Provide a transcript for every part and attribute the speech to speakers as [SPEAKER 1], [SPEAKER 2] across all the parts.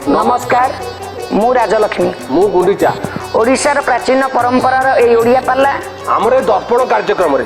[SPEAKER 1] नमस्कार मु राजलक्ष्मी
[SPEAKER 2] मु गुंडीचा
[SPEAKER 1] ओडिशार प्राचीन परंपरार ए ओडिया पाल्ला
[SPEAKER 2] आमर दर्पण कार्यक्रम रे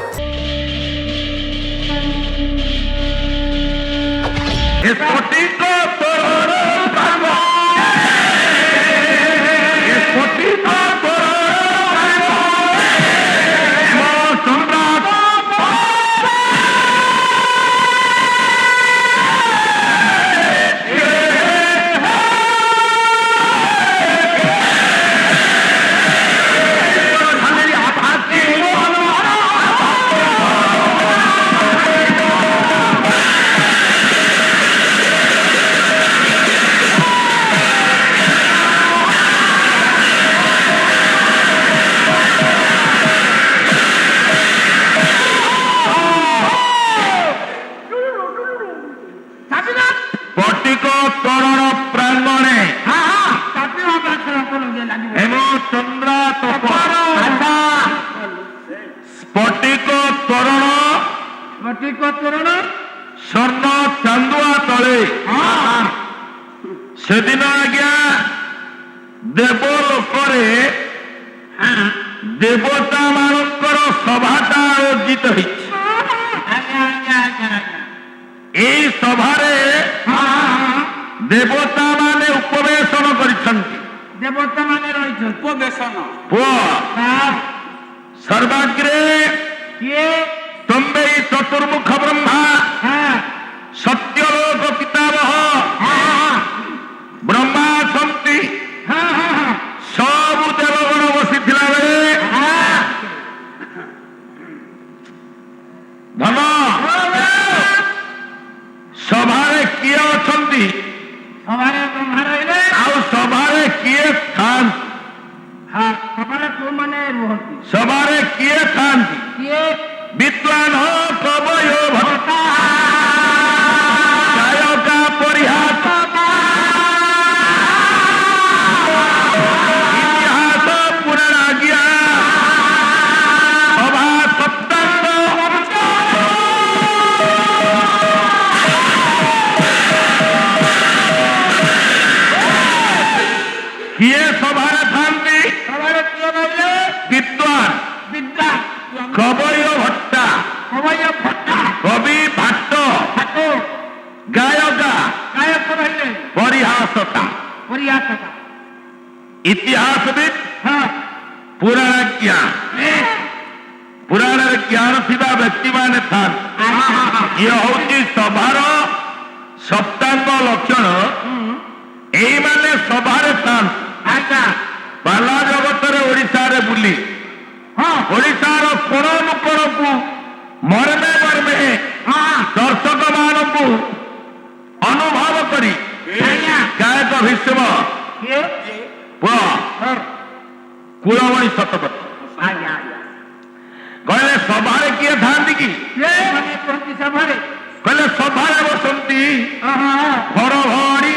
[SPEAKER 2] स्वर्ण चांदुआ तले से दिन आज्ञा देवलोक देवता मानकर सभाटा आयोजित यही सभारे देवता माने उपवेशन देवता माने रही उपवेशन सर्वाग्रे किए तुम्बे चतुर्मुख ब्रह्मा सत्यलोक पितामह ब्रह्मा सन्ति सब देवगण बसी बेले धन सभारे किए अछंती सभारे किए सभारे किए विद्वान कवय भक्ता गायका परिहास इतिहास पुराण सभा सप्तांग किए सभारे थांती विद्वान कवय भट्टा कवि भट्ट गायका परिहासता इतिहासविद पुराण ज्ञान थिबा व्यक्ति माने ये हूँ सभार सप्तांग लक्षण यही माने सभारे पाला जगत ओडिशा रे बुली ओडिशार कोण नुकोण को मर्मे मर्मे दर्शक मानू अनुभव करी गायक भीष्म कुलमणि शतपथी कहले सभारे किए था कि कहले सभारे बसंती घर भरी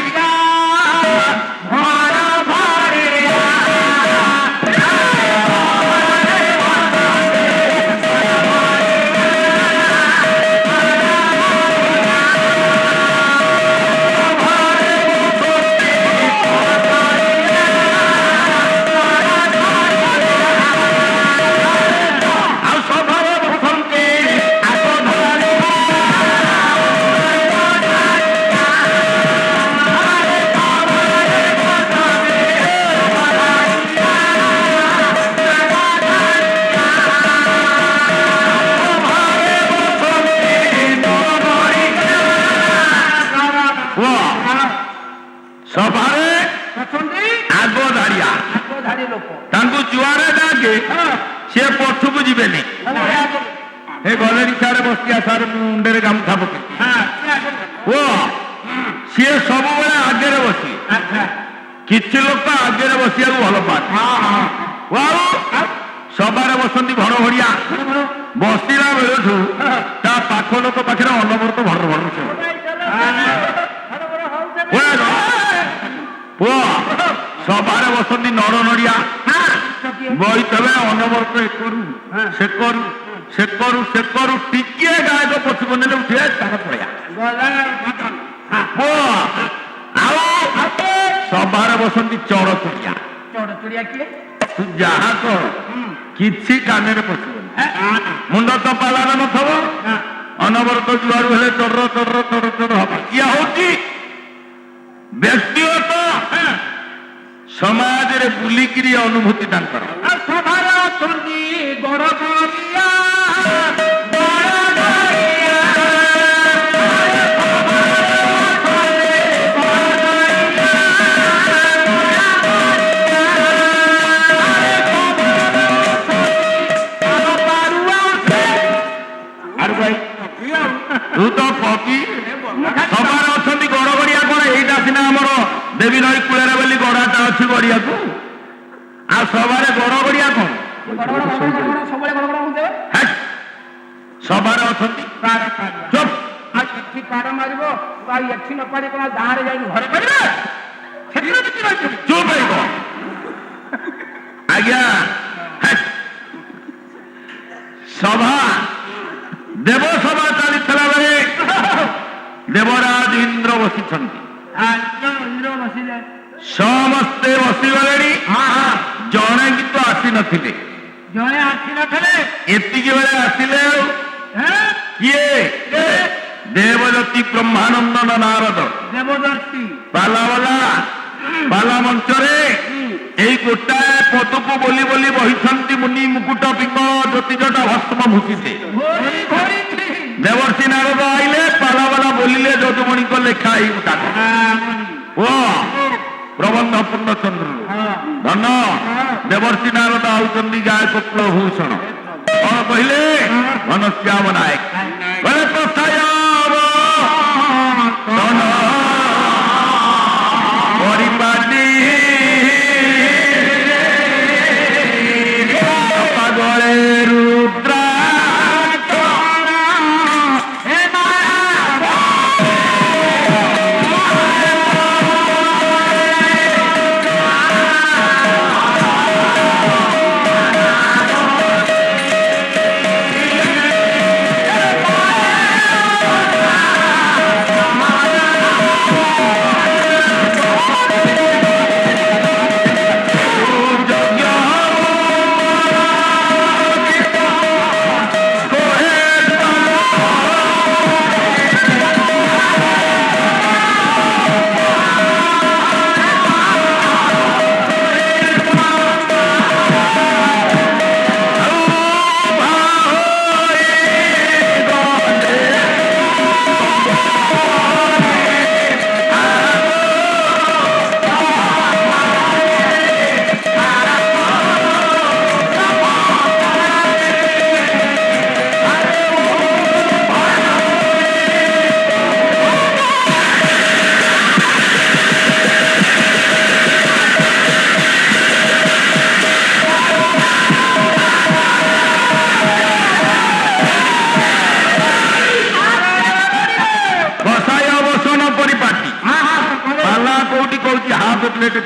[SPEAKER 2] सभारे आग धारिया जुआरे जाके सी पछक जी गले सारे बसिया सारे मुंडे गामछा पके सी सब आगे बसी किसी लोक आगे बसिया भल पाए सभारे बसती भर भड़िया बसला बेलू पाख लोक पाखे अनबरत भर भर सभारे बसती नर नड़िया बही तबे अनबरत एक करू से करू ସେକରୁ ଟିକିଏ ଗାୟକ ପଛକୁ ନେଲେ ଉଠିବେ ତାର ପଳେୟା ଆଉ ସଭାରେ ବସନ୍ତି ଚଢଚୁଡିଆ।
[SPEAKER 3] ଚଢଚୁଡିଆ କିଏ?
[SPEAKER 2] ତୁ ଯାହା କର କିଛି କାନରେ ପଶିବନି। ମୁଣ୍ଡ ତ ପାଲାର ନଥିବ, ଅନବରତ ଯୁଆଡୁ ହେଲେ ଚଡର ଚଡର ଚଡର ଚଡର ହବ। ଇଏ ହଉଛି ବ୍ୟକ୍ତିଗତ ସମାଜରେ ବୁଲିକିରି ଅନୁଭୂତି ତାଙ୍କର।
[SPEAKER 3] ସଭାରେ ଅଛନ୍ତି ଗଡ଼ଗଡ଼ିଆ
[SPEAKER 2] ତୁ ତ କବି। ସଭାରେ ଅଛନ୍ତି ଗଡଗଡିଆ କଣ? ଏଇଟା ସିନା ଆମର ଦେବୀ ନଈ କୂଳରେ ବୋଲି ଗଡାଟା ଅଛି ଗଡିଆକୁ। ଆଉ ସଭାରେ ଗଡଗଡିଆ କଣ?
[SPEAKER 3] ସବୁବେଳେ ଗଡ଼ଗଡ଼ ହଉଥିବ।
[SPEAKER 2] ହେଟ୍! ସଭାରେ ଅଛନ୍ତି ଚୁପ୍।
[SPEAKER 3] ଆଉ ଏଠି ପାଡ଼ ମାରିବ, ଆଉ ଏଠି ନ ପାରି କଣ ଗାଁରେ ଯାଇକି ଘରେ ପାରିବେ? ସେଥିରେ କିଛି ରହିଛି।
[SPEAKER 2] ଚୁପ୍ ରହିବ। ଆଜ୍ଞା ହେଟ୍! ସଭା ଦେବସଭା ଚାଲିଥିଲା ବେଳେ ଦେବରାଜ ଇନ୍ଦ୍ର ବସିଛନ୍ତି।
[SPEAKER 3] ଇନ୍ଦ୍ର ବସିଲେ
[SPEAKER 2] ସମସ୍ତେ ବସିଗଲେଣି, ଜଣେ କିନ୍ତୁ ଆସିନଥିଲେ।
[SPEAKER 3] ଜଣେ ଆସିନଥିଲେ।
[SPEAKER 2] ଏତିକି ବେଳେ ଆସିଲେ ଆଉ କିଏ? ଦେବଦତ୍ତୀ ବ୍ରହ୍ମାନନ୍ଦନ ନାରଦ
[SPEAKER 3] ଦେବଦର୍ଶୀ
[SPEAKER 2] ପାଲା ମଞ୍ଚରେ ଏଇ ଗୋଟାଏ ପଦକୁ ବୋଲି ବୋଲି ବହିଛନ୍ତି ମୁନି ମୁକୁଟ ପିଙ୍ଗ ଜ୍ୟୋତିଜଟା ଭସ୍ମ ଭୂଷିତେ। ଦେବର୍ଷି ନାରଦ ଆଇଲେ, ପାଲାବାଲା ବୋଲିଲେ ଯଦୁମଣିଙ୍କ ଲେଖା ଏଇ ଗୋଟା ଓ ପ୍ରବନ୍ଧ ପୂର୍ଣ୍ଣଚନ୍ଦ୍ର ଧନ ଦେବର୍ଷି ନାରଦ ଆଉଛନ୍ତି ଗାୟକ କୁଳଭୂଷଣ। କଣ କହିଲେ? ଘନଶ୍ୟାମ ନାୟକ କହିଲେ ପ୍ରଥାୟାବ ଧନ ପରିପାଟି ପାଗଳେ ରୁଦ୍ରା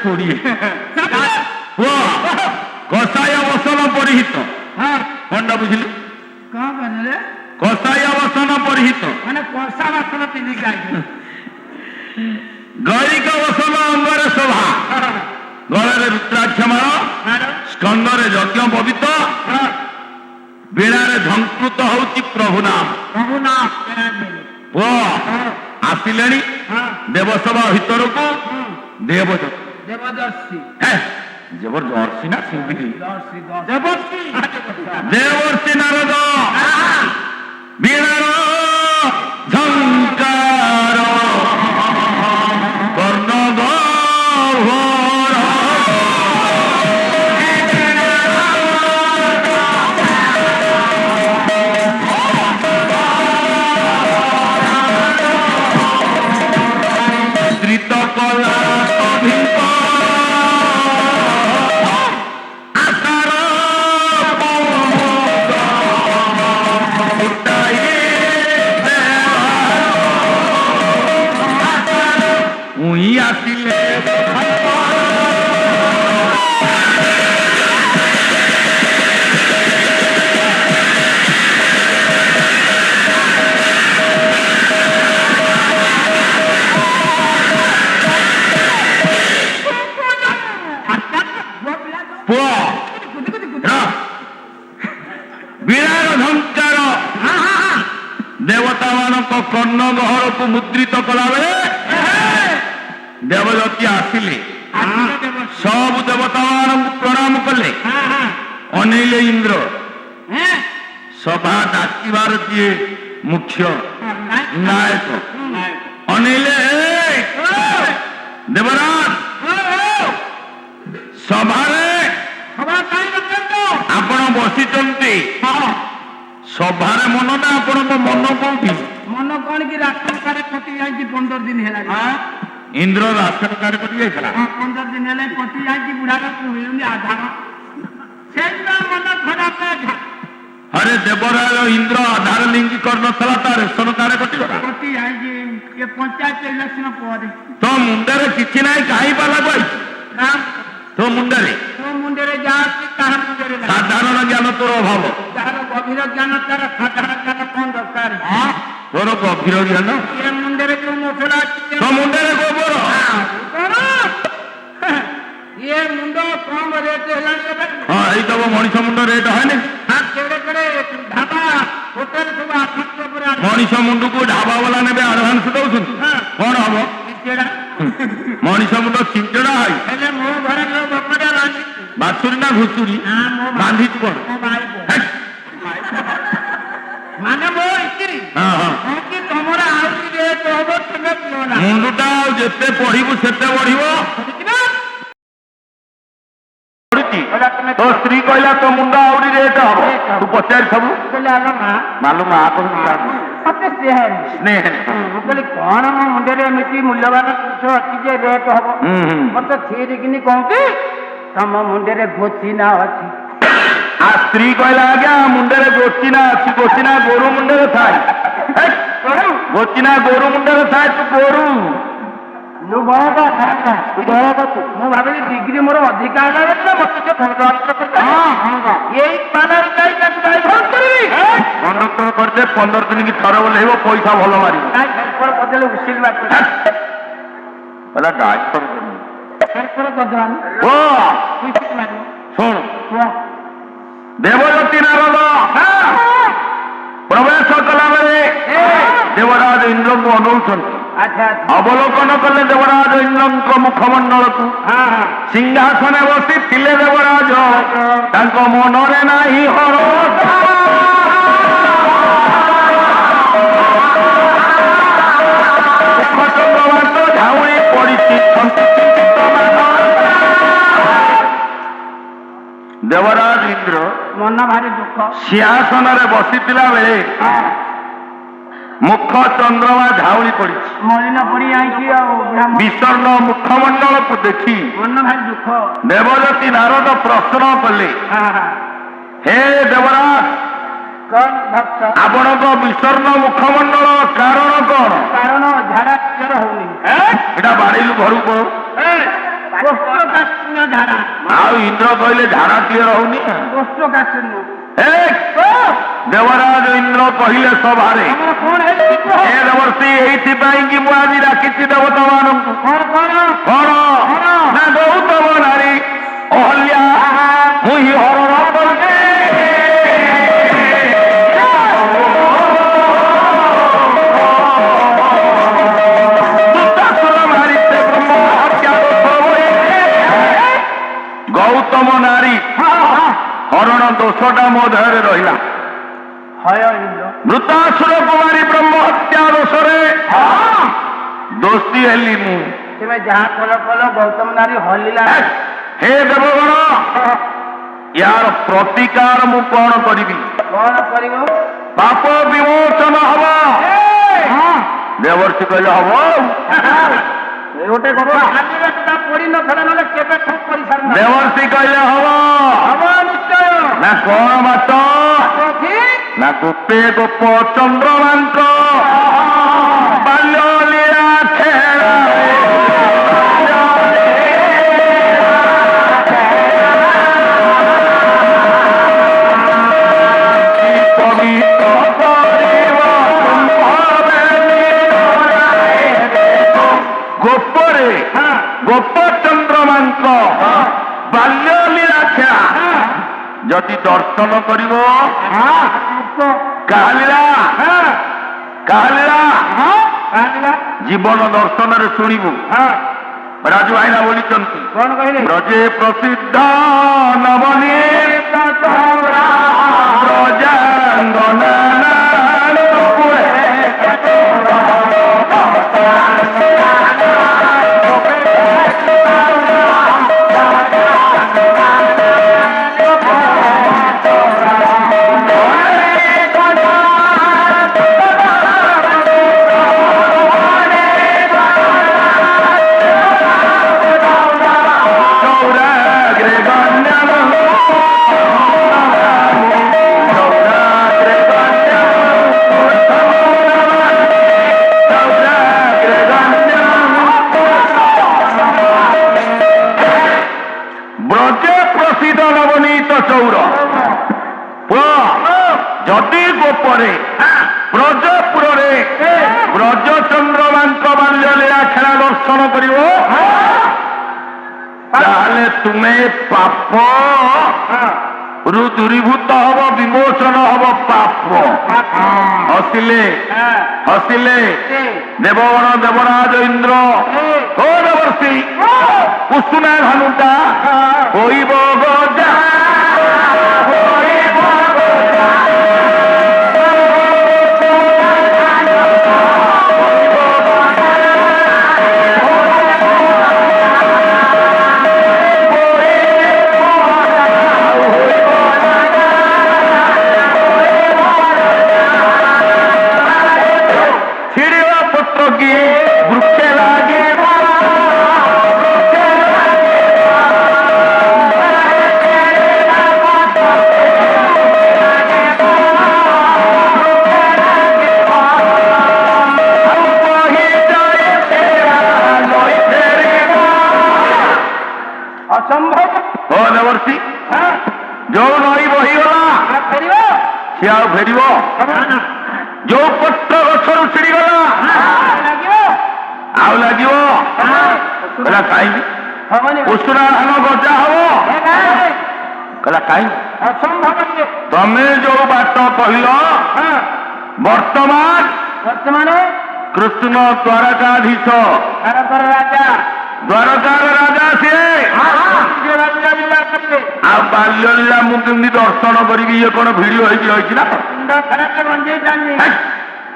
[SPEAKER 2] କୋଡିଏ କଷାୟ ବସନ ପରିହିତ କଣଟା ବୁଝିଲି?
[SPEAKER 3] କଣ କହିଲେ?
[SPEAKER 2] କଷାୟ ବସନ ପରିହିତ
[SPEAKER 3] ମାନେ କଷା ବାସନ ପିନ୍ଧିକି ଆଇଥିଲେ।
[SPEAKER 2] ଗୈରିକ ବସନ ଅଙ୍ଗରେ ଶୋଭା, ଗଳାରେ ରୁଦ୍ରାକ୍ଷମାଳ, ସ୍କନ୍ଦରେ ଯଜ୍ଞ ପବିତ, ବୀଣାରେ ଝଙ୍କୃତ ହଉଛି ପ୍ରଭୁ ନାମ। ଆସିଲେଣି ଦେବସଭା ଭିତରକୁ
[SPEAKER 3] ଦେବଦର୍ଶୀ
[SPEAKER 2] ଜବରଦର୍ଶୀ ନା ସିନ୍ଧି
[SPEAKER 3] ଦେବଦର୍ଶୀ
[SPEAKER 2] ଦେବର୍ଷି ନାରଦ ବୀଣାର ଝଙ୍କାର କର୍ଣ୍ଣ ଗହ୍ୱର ଧୃତ କଲା ଅଭିଙ୍କ ଆଶାର କର୍ଣ୍ଣ ଗହରକୁ ମୁଦ୍ରିତ କଲାବେଳେ ଦେବଦତ୍ତୀ ଆସିଲେ, ସବୁ ଦେବତାମାନଙ୍କୁ ପ୍ରଣାମ କଲେ। ଅନେଇଲେ ଇନ୍ଦ୍ର, ସଭା ଡାକିବାର ଯିଏ ମୁଖ୍ୟ ନାୟକ, ଅନେଇଲେ ଦେବରାଜ ସଭାରେ ଆପଣ ବସିଛନ୍ତି, ସଭାରେ ମନ ନା ଆପଣଙ୍କ ମନ କୋଉଠି?
[SPEAKER 3] ମନ କଣ କି ରାସନ କାର୍ଡ କଟି ଯାଇଛି 15 ଦିନ ହେଲା।
[SPEAKER 2] ଇନ୍ଦ୍ର ରାସନ କାର୍ଡ କରି ଯାଇଥିଲା।
[SPEAKER 3] 15 ଦିନ ହେଲେ କଟି ଯାଇଛି, ବୁଢାର ମିଳୁନି ଆଧାର, ସେଇଟା ମନ ଖରାପ।
[SPEAKER 2] ଆରେ ଦେବରାଜ ଇନ୍ଦ୍ର ଆଧାର ଲିଙ୍କ କରିନଥିଲା, ତା ରେସନ କାର୍ଡ କଟିଗଲା।
[SPEAKER 3] କଟି ଯାଇଛି ଏ ପଞ୍ଚାୟତ ଇଲେକ୍ସନ ପରେ।
[SPEAKER 2] ତୋ ମୁଣ୍ଡରେ କିଛି ନାହିଁ, କାହିଁ ପାଲା କହିଛୁ? ତୋ ମୁଣ୍ଡରେ
[SPEAKER 3] ଯାହା ଅଛି ତାହା ମୁଣ୍ଡରେ ନାହିଁ।
[SPEAKER 2] ସାଧାରଣ ଜ୍ଞାନ ତୋର ଅଭାବ।
[SPEAKER 3] ଯାହାର ଗଭୀର ଜ୍ଞାନ ତାର ସାଧାରଣ ଜ୍ଞାନ କଣ ଦରକାର?
[SPEAKER 2] ତୋର ଗଭୀର ଜ୍ଞାନ।
[SPEAKER 3] ଏ ମୁଣ୍ଡରେ ଯୋଉ ମସଲା ଅଛି,
[SPEAKER 2] ତୋ ମୁଣ୍ଡରେ ଗୋବର।
[SPEAKER 3] ଇଏ ମୁଣ୍ଡ କମ ରେଟ୍ ହେଲାଣି ଏବେ।
[SPEAKER 2] ହଁ, ଏଇତବ ମଣିଷ ମୁଣ୍ଡ ରେଟ୍ ହয়নি।
[SPEAKER 3] କେଡ଼େ କେଡ଼େ ଢାବା ହୋଟେଲ ସବୁ ଆସନ୍ତି ଉପରେ।
[SPEAKER 2] ମଣିଷ ମୁଣ୍ଡକୁ ଢାବା ବାଲା ନେବେ, ଆଡଭାନ୍ସ ଦଉଛନ୍ତି। କଣ ହବ? ମଣିଷ ମୁଣ୍ଡ ଚିଞ୍ଚଡା হয়।
[SPEAKER 3] ହେଲେ ମୋ ଘରେ ଯୋଉ ବକଟା ରାନ୍ଧି
[SPEAKER 2] ବାଛୁରୀ ନା ଘୁଷୁରୀ ବାନ୍ଧିଛୁ କଣ?
[SPEAKER 3] ମାନେ ମୋ ଇସ୍ତ୍ରୀ କି ତମର ଆହୁରି ରେଟ୍ ହବ, ତୁମେ ପିଅ ନା।
[SPEAKER 2] ମୁଣ୍ଡଟା ଆଉ ଯେତେ ପଢିବୁ ସେତେ ବଢିବ। ତୋ ସ୍ତ୍ରୀ କହିଲା ତୋ ମୁଣ୍ଡ ଆହୁରି ରେଟ୍ ହବ, ତୁ ପଚାରି ସବୁ ମାଲୁ ମା
[SPEAKER 3] ମତେ
[SPEAKER 2] ସ୍ନେହ।
[SPEAKER 3] ମୁଁ କହିଲି କଣ ମୋ ମୁଣ୍ଡରେ ଏମିତି ମୂଲ୍ୟବାନ ଜିନିଷ ଅଛି ଯେ ରେଟ୍ ହବ? ମତେ ଥିରିକିନି କହୁଛି ତମ ମୁଣ୍ଡରେ ଗୋଚିନା ଅଛି।
[SPEAKER 2] ଆ ସ୍ତ୍ରୀ କହିଲା ଆଜ୍ଞା ମୁଣ୍ଡରେ ଗୋଚିନା ଅଛି। ଗୋଚିନା ଗୋରୁ ମୁଣ୍ଡରେ ଥାଏ। ଗୋଚିନା ଗୋରୁ ମୁଣ୍ଡରେ ଥାଏ, ତୁ ଗୋରୁ।
[SPEAKER 3] ମୁଁ ଭାବିଲି ଡିଗ୍ରୀ ମୋର ଅଧିକା ହେଲା ମତେ ସେ ଏଇ ପାଲାରେ ଯାଇ ତାକୁ ଡ୍ରାଇଭର କରିବି।
[SPEAKER 2] କଣ୍ଡକ୍ଟର କରିଦେ, 15 ଦିନ କି ଥରେ ଓହ୍ଲେଇବ, ପଇସା ଭଲ ମାରିବ।
[SPEAKER 3] ବଦଲେ ଉସିଲ ବାଟ
[SPEAKER 2] ଶୁଣ, ଦେବଦତ୍ତୀ ନାରଦ ପ୍ରବେଶ କଲାବେଳେ ଦେବରାଜ ଇନ୍ଦ୍ରଙ୍କୁ ଅନଉଛନ୍ତି। ଅବଲୋକନ କଲେ ଦେବରାଜ ଇନ୍ଦ୍ରଙ୍କ ମୁଖମଣ୍ଡଳକୁ। ସିଂହାସନେ ବସିଥିଲେ ଦେବରାଜ, ତାଙ୍କ ମନରେ ନାହିଁ ହରଷ। ମୁଖଚନ୍ଦ୍ରବାସ ଝାଉଁଳି ପଡ଼ିଛି। ଦେବରାଜ ଇନ୍ଦ୍ର
[SPEAKER 3] ମନ ଭାରି ଦୁଃଖ।
[SPEAKER 2] ସିଂହାସନରେ ବସିଥିଲା ବେଳେ ମୁଖ ଚନ୍ଦ୍ରମା ଝାଉଳି ପଡ଼ିଛି।
[SPEAKER 3] ମଳିନ ପଡ଼ି ଯାଇଛି ଆଉ
[SPEAKER 2] ବିଷର୍ଣ୍ଣ ମୁଖମଣ୍ଡଳକୁ ଦେଖି
[SPEAKER 3] ମନ ଭାରି ଦୁଃଖ।
[SPEAKER 2] ଦେବଦତ୍ତୀ ନାରଦ ପ୍ରଶ୍ନ କଲେ, ହେ ଦେବରାଜ, ଆପଣଙ୍କ ବିଷର୍ଣ୍ଣ ମୁଖମଣ୍ଡଳ କାରଣ କଣ?
[SPEAKER 3] କାରଣ ଝାଡା କ୍ଲିୟର ହଉନି।
[SPEAKER 2] ଏଇଟା ବାଡେଇଲୁ ଘରକୁ।
[SPEAKER 3] ଝାଡା
[SPEAKER 2] ଆଉ ଇନ୍ଦ୍ର କହିଲେ ଝାଡା କ୍ଲିୟର ହଉନି। ଦେବରାଜ ଇନ୍ଦ୍ର କହିଲେ ସଭାରେ, ହେ ଦେବର୍ଷି, ଏଇଥିପାଇଁ କି ମୁଁ ଆଜି ଡାକିଛି ଦେବତା ମାନଙ୍କୁ। କଣ ନା ଗୌତମ ନାରୀ ଅହଲ୍ୟା ମୁଁ ହିଁ ହରଣ କରୁଛି। ଗୌତମ ନାରୀ ହରଣ ଦୋଷଟା ମୋ ଦେହରେ ରହିଲା। ମୃତାସୁର କୁମାରୀ ବ୍ରହ୍ମ ହତ୍ୟା ଦୋଷରେ ଦୋଷୀ ହେଲି ମୁଁ।
[SPEAKER 3] ତେବେ ଯାହା କଲ କଲ, ଗୌତମ ନାରୀ ହଲିଲା।
[SPEAKER 2] ହେ ଦେବଗଣ, ୟାର ପ୍ରତିକାର ମୁଁ କଣ କରିବି?
[SPEAKER 3] କଣ କରିବ?
[SPEAKER 2] ପାପ ବିମୋଚନ ହବ। ଦେବର୍ଷି କହିଲେ ହବ।
[SPEAKER 3] ଗୋଟେ ପଡି ନଥିଲା, ନହେଲେ କେବେ କରିସାର।
[SPEAKER 2] ଦେବର୍ଷି କହିଲେ ହବ
[SPEAKER 3] ନିଶ୍ଚୟ।
[SPEAKER 2] ନା କଣ ବାଟ? ନା ଗୋପେ ଗୋପ ଚନ୍ଦ୍ରମାଙ୍କ ବାଲ୍ୟ ଲୀଳା ଖେଳ। ଗୋପରେ ଗୋପ ଚନ୍ଦ୍ରମାଙ୍କ ବାଲ୍ୟ ଲୀଳା ଖେଳା ଯଦି ଦର୍ଶନ କରିବ କାଳିଳା କାହାଲିଳା
[SPEAKER 3] କାହାଲିଳା
[SPEAKER 2] ଜୀବନ ଦର୍ଶନରେ ଶୁଣିବୁ। ରାଜୁ ଭାଇନା ବୋଲିଛନ୍ତି
[SPEAKER 3] କଣ କହିଲେ?
[SPEAKER 2] ବ୍ରଜେ ପ୍ରସିଦ୍ଧ ନବନୀତ ବ୍ରଜାଙ୍ଗନା ଯଦି ଗୋପରେ ବ୍ରଜପୁରରେ ବ୍ରଜଚନ୍ଦ୍ରମାଙ୍କ ବାଲ୍ୟଲୀଳା ଖେଳା ଦର୍ଶନ କରିବ ତାହେଲେ ତୁମେ ପାପ ରୁ ଦୂରୀଭୂତ ହବ, ବିମୋଚନ ହବ ପାପ। ହସିଲେ ହସିଲେ ଦେବଗଣ ଦେବରାଜ ଇନ୍ଦ୍ର ଓ ଦେବର୍ଷି କୁସୁନା ଧନୁଟା ହୋଇବ ଗଜା ଯୋଉ ନଈ ବହିଗଲା ସେ ଆଉ ଫେରିବ? ଯୋଉ ପତ୍ର ଗଛରୁ ଛିଡ଼ିଗଲା ଆଉ ଲାଗିବ? କହିଲା କାହିଁକି? ଉଷୁନା ଧାନ ଗଜା ହବ? କହିଲା କାହିଁକି? ତମେ ଯୋଉ ବାଟ କହିଲ ବର୍ତ୍ତମାନ କୃଷ୍ଣ ଦ୍ୱାରକାଧୀଶ ଦ୍ୱାରକାର ରାଜା ସିଏ ଆଉ ବାଲ୍ୟଲୀଳା ମୁଁ କେମିତି ଦର୍ଶନ କରିବି? ଇଏ କଣ ଭିଡିଓ ହେଇକି ରହିଛି ନା?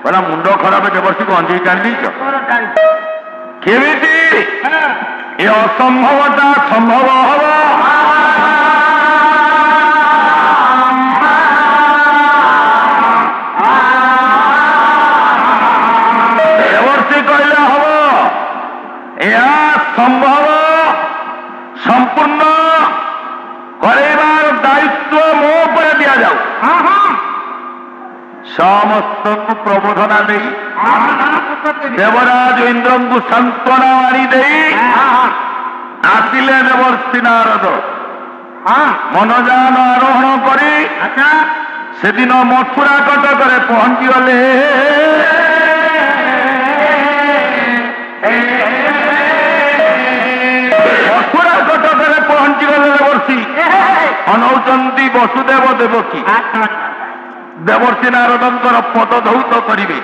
[SPEAKER 2] କହିଲା ମୁଣ୍ଡ ଖରାପ ଦେବର୍ଷି ଗଞ୍ଜେଇ ଟାଣି ଦେଇଛ କେମିତି? ଏ ଅସମ୍ଭବଟା ସମ୍ଭବ ହବ? ଦେବର୍ଷି କହିଲେ ହବ। ଏହା ସମ୍ଭବ ସମ୍ପୂର୍ଣ୍ଣ କରାଇବାର ଦାୟିତ୍ୱ ମୋ ଉପରେ ଦିଆଯାଉ। ସମସ୍ତଙ୍କୁ ପ୍ରବୋଧନା ଦେଇ ଦେବରାଜ ଇନ୍ଦ୍ରଙ୍କୁ ସାନ୍ତ୍ୱନା ଆଣି ଦେଇ ଆସିଲେ ଦେବର୍ଷି ନାରଦ। ମନଯାନ ଆରୋହଣ କରି ସେଦିନ ମଥୁରା କଟକରେ ପହଞ୍ଚିଗଲେ। ମଥୁରା କଟକରେ ପହଞ୍ଚିଗଲେ ଦେବର୍ଷି ଅନଉଛନ୍ତି ବସୁଦେବ ଦେବକୀ। ଦେବର୍ଷି ନାରଦଙ୍କର ପଦ ଧୌତ କରିବେ।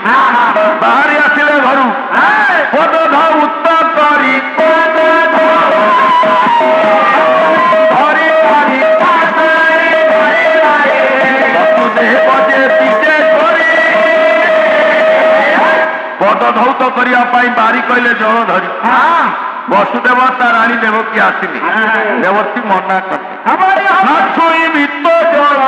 [SPEAKER 2] ବାହାରି ଆସିଲେ ଘରୁ ପଦ ଧୌତ କରି ବସୁଦେବ ଯେ ପିଛେ କରି ପଦ ଧୌତ କରିବା ପାଇଁ ବାରି କହିଲେ ଜଳ ଧରି। ବସୁଦେବ ତା ରାଣୀ ଦେବକୀ ଆସିଲେ। ଦେବର୍ଷି ମନା କଲେ ଛୁଇଁ ଭିତ ଜଳ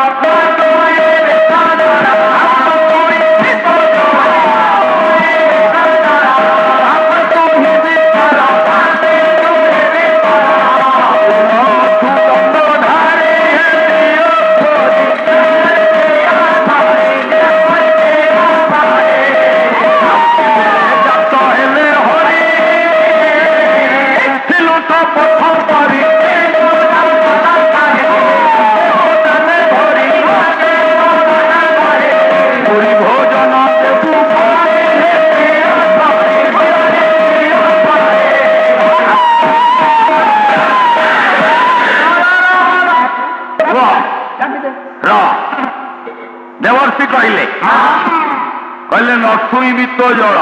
[SPEAKER 2] କହିଲେ ନ ଛୁଇଁବି ତୋ ଜଳ।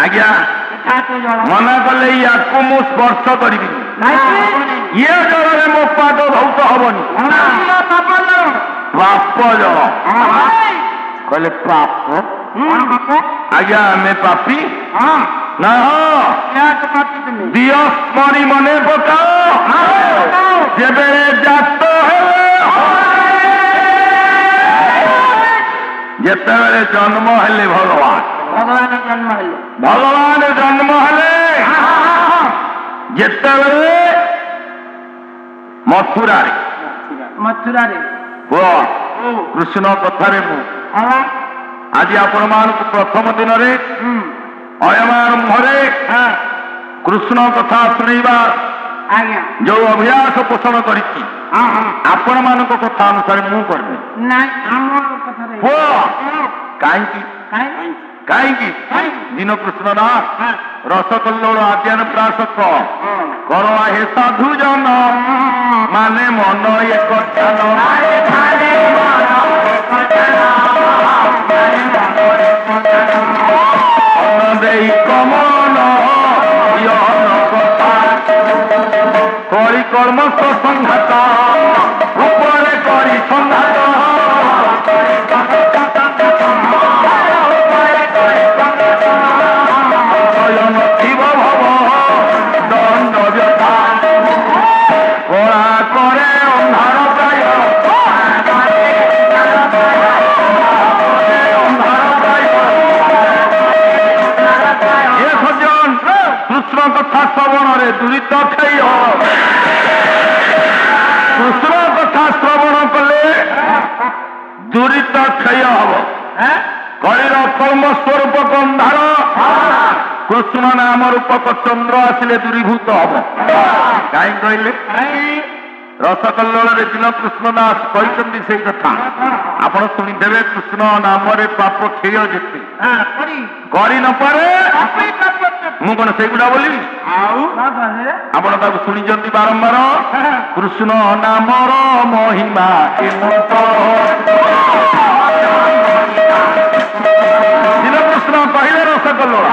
[SPEAKER 2] ଆଜ୍ଞା ମନା କଲେ ୟାକୁ ମୁଁ ସ୍ପର୍ଶ କରିବିନି, ଇଏ ଜଳରେ ମୋ ପାଦ ଧୌତ ହବନି, ପାପ ଜଳ। କହିଲେ ପାପ? ଆଜ୍ଞା ଆମେ ପାପି ନା? ଦିଅ ସ୍ମରି ମନେ ପକାଅ ଯେବେ ଜାତ ଯେତେବେଳେ ଜନ୍ମ ହେଲେ ଭଗବାନ ଜନ୍ମ ହେଲେ ଯେତେବେଳେ ମଥୁରାରେ ପୁଅ କୃଷ୍ଣ କଥାରେ ମୁଁ ଆଜି ଆପଣମାନଙ୍କୁ ପ୍ରଥମ ଦିନରେ ଅୟମାରମ୍ଭରେ କୃଷ୍ଣ କଥା ଶୁଣେଇବା ଯୋଉ ଅଭ୍ୟାସ ପୋଷଣ କରିଛି ଆପଣମାନଙ୍କ କଥା ଅନୁସାରେ ମୁଁ କରିବି। ପୁଅ କାହିଁକି କାହିଁକି ଦିନ କୃଷ୍ଣ ନା ରସକଲ୍ଲୋଳ ଆଦ୍ୟାନ ପ୍ରାସକ କର ହେ ସାଧୁ ଜନ ମାନେ ମନ ଏକ ଦେଇ କମନ କରି କର୍ମ ସଂଘାତ ଉପରେ କରି ସଂଘାତ ଶିବ ଭବ ଦଣ୍ଡ ବ୍ୟଥା କଳା କରେ ଅନ୍ଧାର ପ୍ରାୟ କୃଷ୍ଣ କଥା ଶ୍ରବଣରେ ଦୂରିତ କ୍ଷୟ। କୃଷ୍ଣ କଥା ଶ୍ରବଣ କଲେ ଦୂରିତ କ୍ଷୟ ହବ। କଳିର କର୍ମ ସ୍ୱରୂପ ଅନ୍ଧାର କୃଷ୍ଣ ନାମ ରୂପକ ଚନ୍ଦ୍ର ଆସିଲେ ଦୂରୀଭୂତ ହବ। କାହିଁ କହିଲେ? ରସକଲ୍ଲୋଳରେ ଦିନ କୃଷ୍ଣ ଦାସ କହିଛନ୍ତି ସେଇ କଥା ଆପଣ ଶୁଣିଦେବେ। କୃଷ୍ଣ ନାମରେ ପାପ କ୍ଷୟ ଯେତେ କରି ନପାରେ ମୁଁ କଣ ସେଇଗୁଡା ବୋଲିବି? ଆପଣ ତାକୁ ଶୁଣିଛନ୍ତି ବାରମ୍ବାର। କୃଷ୍ଣ ନାମର ମହିମା ଦିନ କୃଷ୍ଣ କହିଲେ ରସକଲ୍ଲୋଳ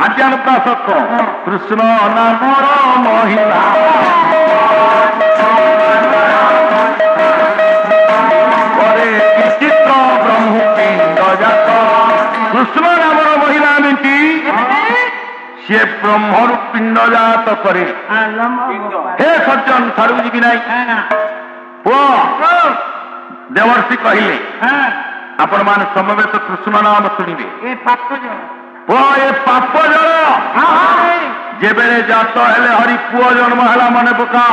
[SPEAKER 2] ଆଦ୍ୟାନୁପ୍ରାସକ କୃଷ୍ଣ ନାମର ମହିମା ବିଚିତ୍ର ବ୍ରହ୍ମପିଣ୍ଡ ଜାତ। କୃଷ୍ଣ ନାମର ମହିମା ଏମିତି ସିଏ ବ୍ରହ୍ମରୁ ପିଣ୍ଡ ଜାତ କରେ। ହେ ସଜ୍ଜନ ଛାଡୁ ଯିବି ନାହିଁ। ପୁଅ ଦେବର୍ଷି କହିଲେ ଆପଣମାନେ ସମବେତ କୃଷ୍ଣ ନାମ ଶୁଣିବେ। ପୁଅ ଏ ପାପ ଜଳ ଯେବେଳେ ଜାତ ହେଲେ ହରି ପୁଅ ଜନ୍ମ ହେଲା ମନେ ପକା।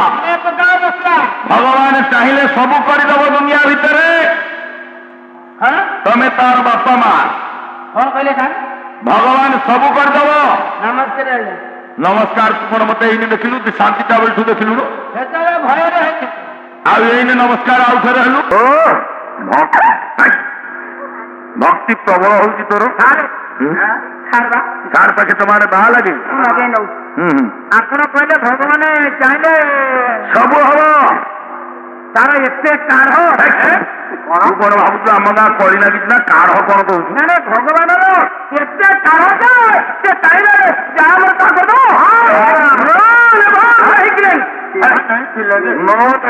[SPEAKER 2] ଭଗବାନ ଚାହିଁଲେ ସବୁ କରିଦବ ଦୁନିଆ ଭିତରେ। ତମେ ତାର ବାପା ମା ଭଗବାନ ସବୁ କରିଦବ। ନମସ୍କାର କଣ ମତେ ଏଇନେ ଦେଖିଲୁ ଶାନ୍ତିଟା ବେଳଠୁ ଦେଖିଲୁ ଆଉ ଏଇନେ ନମସ୍କାର ଆଉ ଥରେ ହେଲୁ। ଭକ୍ତି ପ୍ରବଳ ହଉଛି ତୋର। ସାର ପାଖେ ତମ ଆଡେ ବାହା ଲାଗେ
[SPEAKER 3] ଆପଣ କହିଲେ ଭଗବାନ ଚାହିଁଲେ
[SPEAKER 2] ସବୁ ହବ।
[SPEAKER 3] ତାର ଏତେ କାଢ
[SPEAKER 2] ତୁ କଣ ଭାବୁଛୁ ଆମ ଗାଁ କଳି ଲାଗିଛି ନା କାଢ କଣ କହୁଛୁ?
[SPEAKER 3] ନା ଭଗବାନର ଏତେ କାଢ ସେ ଚାହିଁଲେ ଯାହା ମୋର କରିଦବ।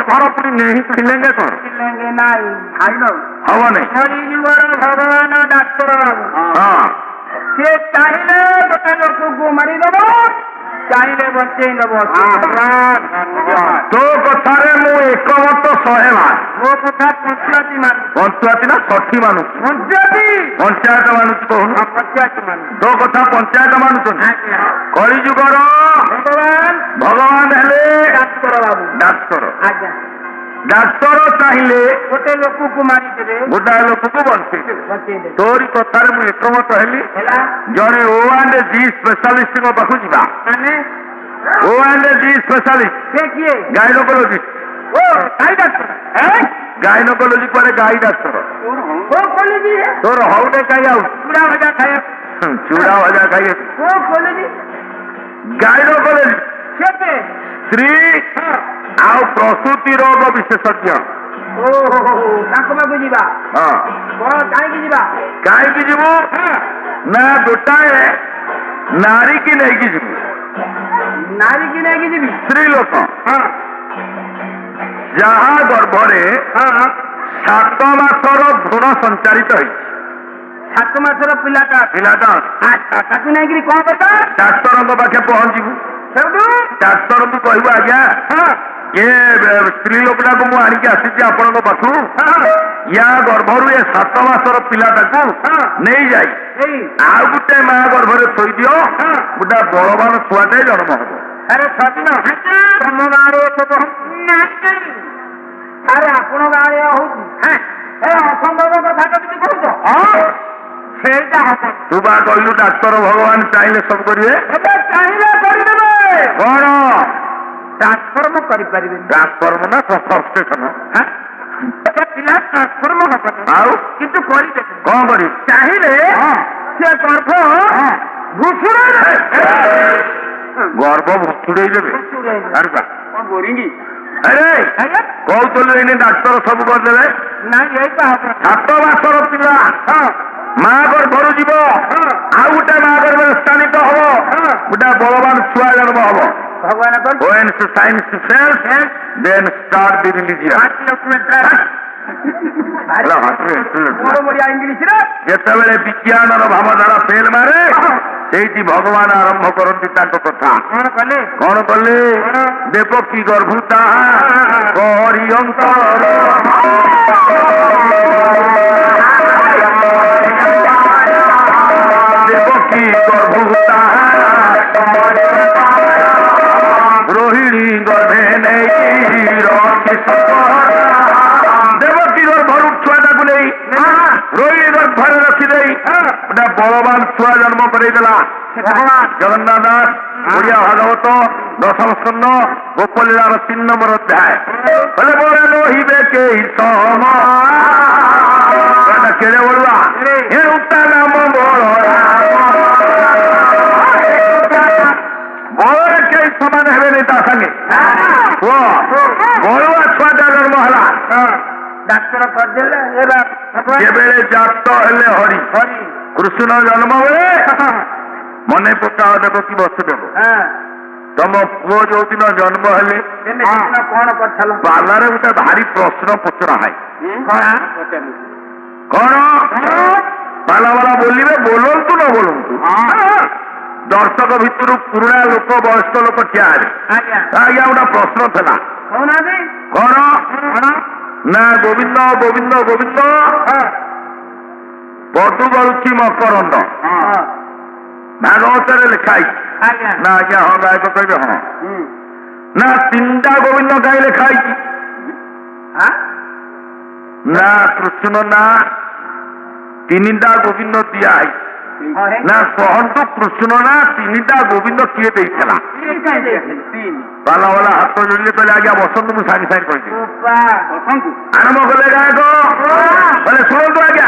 [SPEAKER 2] ଘର ପୁଣି ନେଇ ଥିଲେଙ୍ଗେ କଣ
[SPEAKER 3] ନାଇଁ
[SPEAKER 2] ହବନି।
[SPEAKER 3] ଯୁଗର ଭଗବାନ ଡାକ୍ତର ବାବୁ ସେ ଚାହିଁଲେ ଗୋଟେ ଲୋକକୁ ମାରିଦବ ଚାହିଁଲେ ବଞ୍ଚେଇ ଦବ।
[SPEAKER 2] ତୋ କଥାରେ ମୁଁ ଏକମତ 100 ମାନ।
[SPEAKER 3] ମୋ କଥା ପଞ୍ଚାୟତି ମାନୁ।
[SPEAKER 2] ପଞ୍ଚାୟତି ନା 60 ମାନୁଛି? ପଞ୍ଚାୟତ ମାନୁଛି କହୁନୁ।
[SPEAKER 3] ପଞ୍ଚାୟତ ମାନୁ।
[SPEAKER 2] ତୋ କଥା ପଞ୍ଚାୟତ ମାନୁଛନ୍ତି। କଳିଯୁଗର ଭଗବାନ ହେଲେ
[SPEAKER 3] ଡାକ୍ତର ବାବୁ।
[SPEAKER 2] ଡାକ୍ତର।
[SPEAKER 3] ଆଜ୍ଞା
[SPEAKER 2] ଡାକ୍ତର ଚାହିଁଲେ
[SPEAKER 3] ଗୋଟେ ଲୋକକୁ ମାରିଦେବେ
[SPEAKER 2] ଗୋଟାଏ ଲୋକକୁ ବଞ୍ଚେଇଦେବେ। ତୋରି କଥାରେ ମୁଁ ଏକମତ ହେଲି। ଜଣେ O&G ସ୍ପେଶାଲିଷ୍ଟଙ୍କ ପାଖକୁ ଯିବା। O&G ସ୍ପେଶାଲିଷ୍ଟ
[SPEAKER 3] କିଏ?
[SPEAKER 2] ଗାଇନୋକୋଲୋଜିଷ୍ଟ। ଗାଇନୋକୋଲୋଜି ପରେ ଗାଈ ଡାକ୍ତର। ତୋର ହଉନେ କାହିଁ ଆଉ ଚୁଡ଼ା ଭଜା ଖାଇବାକୁ ଗାଇନୋକୋଲୋଜି ସ୍ତ୍ରୀ ଆଉ ପ୍ରସୂତି ରୋଗ ବିଶେଷଜ୍ଞ
[SPEAKER 3] ଓହୋ ତାଙ୍କ ପାଖକୁ ଯିବା
[SPEAKER 2] ହଁ
[SPEAKER 3] କଣ କାହିଁକି ଯିବା
[SPEAKER 2] କାହିଁକି ଯିବୁ ନା ଗୋଟାଏ ନାରୀ କି ନେଇକି ଯିବୁ
[SPEAKER 3] ନାରୀ କି ନେଇକି ଯିବି
[SPEAKER 2] ସ୍ତ୍ରୀ ଲୋକ
[SPEAKER 3] ହଁ
[SPEAKER 2] ଯାହା ଗର୍ଭରେ
[SPEAKER 3] ହଁ
[SPEAKER 2] 7 ମାସର ଭ୍ରୂଣ ସଞ୍ଚାରିତ ହେଇଛି
[SPEAKER 3] 7 ମାସର ପିଲାଟା
[SPEAKER 2] ପିଲାଟା
[SPEAKER 3] ଆଚ୍ଛା ତାକୁ ନେଇକିରି କଣ କରିବା
[SPEAKER 2] ଡାକ୍ତରଙ୍କ ପାଖେ ପହଞ୍ଚିବୁ
[SPEAKER 3] ସେଉଠୁ
[SPEAKER 2] ଡାକ୍ତରଙ୍କୁ କହିବୁ ଆଜ୍ଞା
[SPEAKER 3] ହଁ
[SPEAKER 2] ଏ ସ୍ତ୍ରୀ ଲୋକଟାକୁ ମୁଁ ଆଣିକି ଆସିଛି ଆପଣଙ୍କ ପାଖରୁ
[SPEAKER 3] ହଁ
[SPEAKER 2] ୟା ଗର୍ଭରୁ ଏ 7 ମାସର ପିଲାଟାକୁ
[SPEAKER 3] ହଁ
[SPEAKER 2] ନେଇଯାଇ
[SPEAKER 3] ଏଇ
[SPEAKER 2] ଆଉ ଗୋଟେ ମା ଗର୍ଭରେ ଥୋଇଦିଅ ଗୋଟେ ବଳବାନ ଛୁଆଟେ ଜନ୍ମ ହବ
[SPEAKER 3] ଆରେ ସଜିନ ତମ ଗାଁରେ ସବୁ ଆରେ ଆପଣ ଗାଁରେ ହଉଛି ଏ ଅସମ୍ଭବ କଥା ତ କିଛି କହୁଛ ସେଇଟା ହବ
[SPEAKER 2] ତୁ ବା କହିଲୁ ଡାକ୍ତର ଭଗବାନ ଚାହିଁଲେ ସବୁ କରିବେ
[SPEAKER 3] ଏବେ ଚାହିଁଲେ କରିଦେବେ
[SPEAKER 2] କଣ
[SPEAKER 3] ଟ୍ରାନ୍ସଫର୍ମ କରିପାରିବେନି
[SPEAKER 2] ଟ୍ରାନ୍ସଫର୍ମ ନା ସବଷ୍ଟେସନ
[SPEAKER 3] ପିଲା ଟ୍ରାନ୍ସଫର୍ମ ହବନି
[SPEAKER 2] ଆଉ
[SPEAKER 3] କିନ୍ତୁ କରିଦେବେ
[SPEAKER 2] କଣ କରିବୁ
[SPEAKER 3] ଚାହିଁଲେ ସେ ଗର୍ଭ ଭୂଷୁରରେ
[SPEAKER 2] ଗର୍ଭ ଭୁଷୁଡେଇ ଦେବେ ଆରେ ବା
[SPEAKER 3] କଣ ବୋରିଙ୍ଗି
[SPEAKER 2] ଆରେ କହୁଥିଲୁ ଏଇନେ ଡାକ୍ତର ସବୁ କରିଦେବେ
[SPEAKER 3] ନା ଏଇଟା ହବ
[SPEAKER 2] 7 ମାସର ପିଲା ମା ଗର୍ଭରୁ ଯିବ ଆଉ ଗୋଟେ ମା ଗର୍ଭରେ ସ୍ଥାନିତ ହବ ଗୋଟେ ବଳବାନ ଛୁଆ ଜନ୍ମ ହବ
[SPEAKER 3] ଭଗବାନ
[SPEAKER 2] When science fails, then start the religion.
[SPEAKER 3] ମୋର ବଢିଆ ଇଂଲିଶରେ
[SPEAKER 2] ଯେତେବେଳେ ବିଜ୍ଞାନର ଭାବଧାରା ଫେଲ ମାରେ ସେଇଠି ଭଗବାନ ଆରମ୍ଭ କରନ୍ତି ତାଙ୍କ କଥା
[SPEAKER 3] କଣ କଲେ
[SPEAKER 2] କଣ କଲେ ଦେବକୀ ଗର୍ଭୁତା ହରିଅନ୍ତର ଦେବକୀ ଗର୍ଭୁତା ରୋହିଣୀ ଗର୍ଭେ ନେଇ ଦେବକୀ ଗର୍ଭରୁ ଛୁଆଟାକୁ ନେଇ ରୋହିଣୀ ଗର୍ଭରେ ରଖିଦେଇ ଗୋଟେ ବଳବାନ ଛୁଆ ଜନ୍ମ କରେଇଦେଲା ଜଗନ୍ନାଥ ଦାସ ଓଡ଼ିଆ ଭାଗବତ 10ମ ସ୍କନ୍ଧ ଗୋପଲୀଳାର 3 নম্বর ଅଧ୍ୟାୟ ବୋଲେ ବୋଲେ ରହିବେ କେହି ସମ କେଡ଼େ ବଳୁଆ ହେଉତା ନାମ ବଳରେ କେହି ସମାନ ହେବେନି ତା ସାଙ୍ଗେ କୁହ ବଳୁଆ ଛୁଆଟା ଜନ୍ମ ହେଲା
[SPEAKER 3] ଡାକ୍ତର କରିଦେଲେ
[SPEAKER 2] ଯେବେଳେ ଜାତ ହେଲେ ହରି କୃଷ୍ଣ ଜନ୍ମ ବେଳେ ମନେ ପକାଅ ଦେବକୀ ବସୁଦେବ ତମ ପୁଅ ଯୋଉଦିନ ଜନ୍ମ ହେଲେ
[SPEAKER 3] କଣ କରିଥିଲ
[SPEAKER 2] ବାଲାରେ ଗୋଟେ ଭାରି ପ୍ରଶ୍ନ ପଚରା ହୁଏ କଣ ବାଲା ବାଲା ବୋଲିବେ ବୋଲନ୍ତୁ ନ ବୋଲନ୍ତୁ ଦର୍ଶକ ଭିତରୁ ପୁରୁଣା ଲୋକ ବୟସ୍କ ଲୋକ ଠିଆ ହେଲେ ଆଜ୍ଞା ଗୋଟେ ପ୍ରଶ୍ନ ଥିଲା
[SPEAKER 3] କହୁନାହାନ୍ତି
[SPEAKER 2] କଣ ନା ଗୋବିନ୍ଦ ଗୋବିନ୍ଦ ଗୋବିନ୍ଦ ବଧୁ ଗଳୁଛି ମକରନ୍ଦ ଭାଗବତରେ ଲେଖା ହେଇଛି ନା ଆଜ୍ଞା ହଁ ଗାୟକ କହିବେ ହଁ ନା 3ଟା ଗୋବିନ୍ଦ କାହିଁ ଲେଖା ହେଇଛି ନା କୃଷ୍ଣ ନା 3ଟା ଗୋବିନ୍ଦ ଦିଆ ହେଇଛି ନା କହନ୍ତୁ କୃଷ୍ଣ ନା 3ଟା ଗୋବିନ୍ଦ କିଏ ଦେଇଥିଲା ବାଲା ବାଲା ହାତ ଯୋଡ଼ିଲେ କହିଲେ ଆଜ୍ଞା ବସନ୍ତୁ ମୁଁ ସାଙ୍ଗେ ସାଙ୍ଗେ କହିଦେବି ଆରମ୍ଭ କଲେ ଗାୟକ କହିଲେ ଶୁଣନ୍ତୁ ଆଜ୍ଞା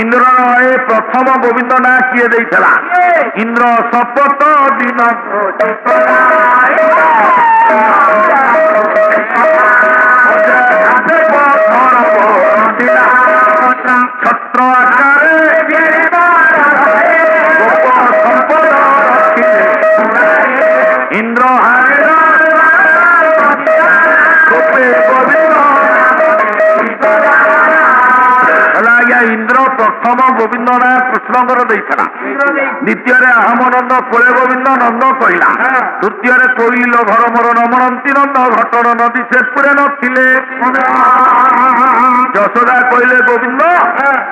[SPEAKER 2] ଇନ୍ଦ୍ରର ଏ ପ୍ରଥମ ଗୋବିନ୍ଦ ନାଁ କିଏ ଦେଇଥିଲା ଇନ୍ଦ୍ର ଶପଥ ଦିନ ଛତ୍ର ଆକାରେ ଇନ୍ଦ୍ର ଆଜ୍ଞା ଇନ୍ଦ୍ର ପ୍ରଥମ ଗୋବିନ୍ଦ ନାଁ କୃଷ୍ଣଙ୍କର ଦେଇଥିଲା ଦ୍ୱିତୀୟରେ ଆହମନନ୍ଦ କୋଳେ ଗୋବିନ୍ଦ ନନ୍ଦ କହିଲା ତୃତୀୟରେ କୋଇଲ ଘର ମୋର ନମଣନ୍ତି ନନ୍ଦ ଘଟଣ ନଦୀ ସେପୁରେ ନଥିଲେ ଯଶୋଦା କହିଲେ ଗୋବିନ୍ଦ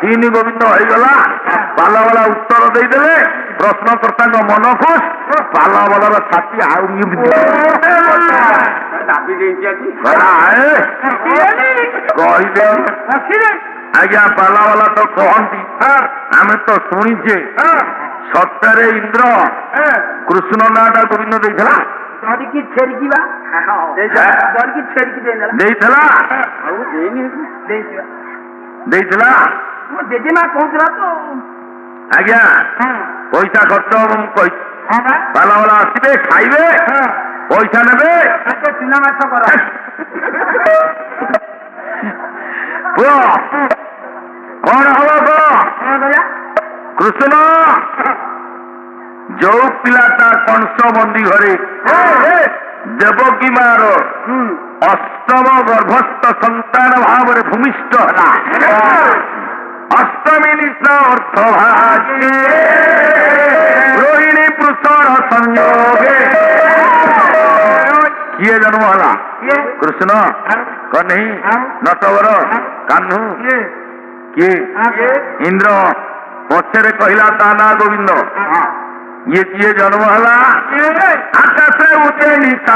[SPEAKER 2] 3 ଗୋବିନ୍ଦ ହେଇଗଲା ପାଲା ବାଲା ଉତ୍ତର ଦେଇଦେଲେ ପ୍ରଶ୍ନକର୍ତ୍ତାଙ୍କ ମନ ଖୁସ ପାଲା ବାଲାର ଛାତି ଆହୁରି କହିଲେ ଆଜ୍ଞା ପାଲା ବାଲା ତ କହନ୍ତି ଆମେ ତ ଶୁଣିଛେ ସତରେ ଇନ୍ଦ୍ର କୃଷ୍ଣ ନାଁଟା ଗୋବିନ୍ଦ ଦେଇଥିଲା
[SPEAKER 3] ଧରିକି ଛେରିକିବା ଧରିକି ଛେରିକି
[SPEAKER 2] ଦେଇଥିଲା ଦେଇଥିଲା
[SPEAKER 3] ମୋ ଜେଜେମା କହୁଥିଲା ତ
[SPEAKER 2] ଆଜ୍ଞା ପଇସା ଖର୍ଚ୍ଚ ହବ ମୁଁ କହିଛି ପାଲା ବାଲା ଆସିବେ ଖାଇବେ ପଇସା ନେବେ
[SPEAKER 3] ଚୁନା ମାଛ କର
[SPEAKER 2] କୁହ କଣ ହବ କହ? କୃଷ୍ଣ ଯୋଉ ପିଲାଟା କଂସ ବନ୍ଦୀ ଘରେ ଦେବକୀ ମାର ଅଷ୍ଟମ ଗର୍ଭସ୍ଥ ସନ୍ତାନ ଭାବରେ ଭୂମିଷ୍ଠ ହେଲା, ଅଷ୍ଟମୀ ନିଶା ଅର୍ଥ ଭାଗ୍ୟେ ରୋହିଣୀ ପୁରୁଷର ସଂଯୋଗେ କିଏ ଜନ୍ମ ହେଲା? କୃଷ୍ଣ କହ୍ନେଇ ନଟବର କାହ୍ନୁ କିଏ? ଇନ୍ଦ୍ର ପଛରେ କହିଲା ତା ନା ଗୋବିନ୍ଦ। ଇଏ କିଏ ଜନ୍ମ ହେଲା? ଆକାଶରେ ଉଠେ ନିଶା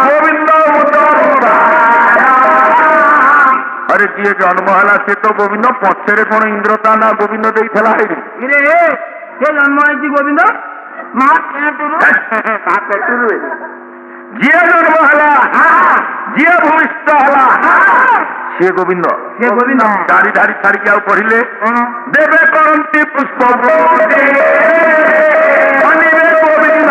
[SPEAKER 2] ଗୋବିନ୍ଦ ଆରେ କିଏ ଜନ୍ମ ହେଲା? ସେ ତ ଗୋବିନ୍ଦ। ପଛରେ କଣ ଇନ୍ଦ୍ର ତା ନା ଗୋବିନ୍ଦ ଦେଇଥିଲା?
[SPEAKER 3] ସେ ଜନ୍ମ ହେଇଛି ଗୋବିନ୍ଦ ମା
[SPEAKER 2] ଯିଏ ଜନ୍ମ ହେଲା, ଯିଏ ଭୂମିଷ୍ଠ ହେଲା ସିଏ ଗୋବିନ୍ଦ।
[SPEAKER 3] ସେ ଗୋବିନ୍ଦ
[SPEAKER 2] ଚାରି ଧାରି ଛାଡ଼ିକି ଆଉ ପଢିଲେ ଦେବେ କରନ୍ତି ପୁଷ୍ପ ଗୋବିନ୍ଦ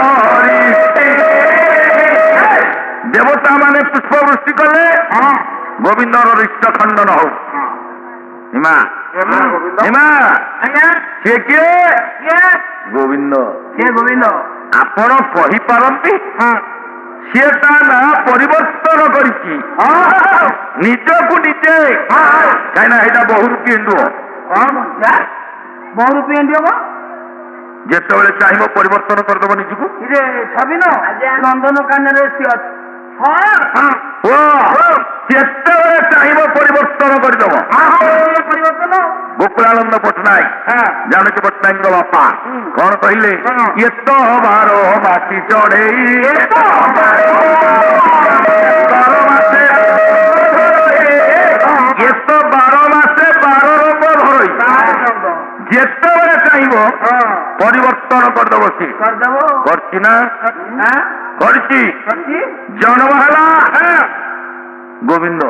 [SPEAKER 2] ଦେବତା ମାନେ ପୁଷ୍ପ ବୃଷ୍ଟି କଲେ ଗୋବିନ୍ଦର ରିଷ୍ଟ ଖଣ୍ଡନ ହଉ। ହିମା ହିମା ସିଏ କିଏ? ଗୋବିନ୍ଦ।
[SPEAKER 3] ସେ ଗୋବିନ୍ଦ
[SPEAKER 2] ଆପଣ କହିପାରନ୍ତି ସିଏ ତା ନା ପରିବର୍ତ୍ତନ କରିଛି ନିଜକୁ ନିଜେ, କାହିଁକିନା ଏଇଟା ବହୁରୂପୀ ଏଣ୍ଡୁଅ।
[SPEAKER 3] ବହୁରୂପୀ ଏଣ୍ଡୁଅ
[SPEAKER 2] ଯେତେବେଳେ ଚାହିଁବ ପରିବର୍ତ୍ତନ କରିଦେବ ନିଜକୁ।
[SPEAKER 3] ଛବିନ ନନ୍ଦନକାନନରେ ସିଏ ଅଛି।
[SPEAKER 2] ଯେତେବେଳେ ଚାହିଁବ ପରିବର୍ତ୍ତନ କରିଦେବ।
[SPEAKER 3] ପରିବର୍ତ୍ତନ
[SPEAKER 2] ଗୋକୁଳାନନ୍ଦ ପଟ୍ଟନାୟକ ଜାନକୀ ପଟ୍ଟନାୟକଙ୍କ ବାପା କଣ କହିଲେ? ଏତ ବାର ମାଟି ଚଢେଇ ଏତ 12 ମାସେ 12 ରଙ୍ଗ ଧରଇ ଯେତେବେଳେ ଚାହିଁବ ପରିବର୍ତ୍ତନ କରିଦେବ। ସିଏ କରିଛି ନା? କରିଛି। ଜନ୍ମ ହେଲା ଗୋବିନ୍ଦ।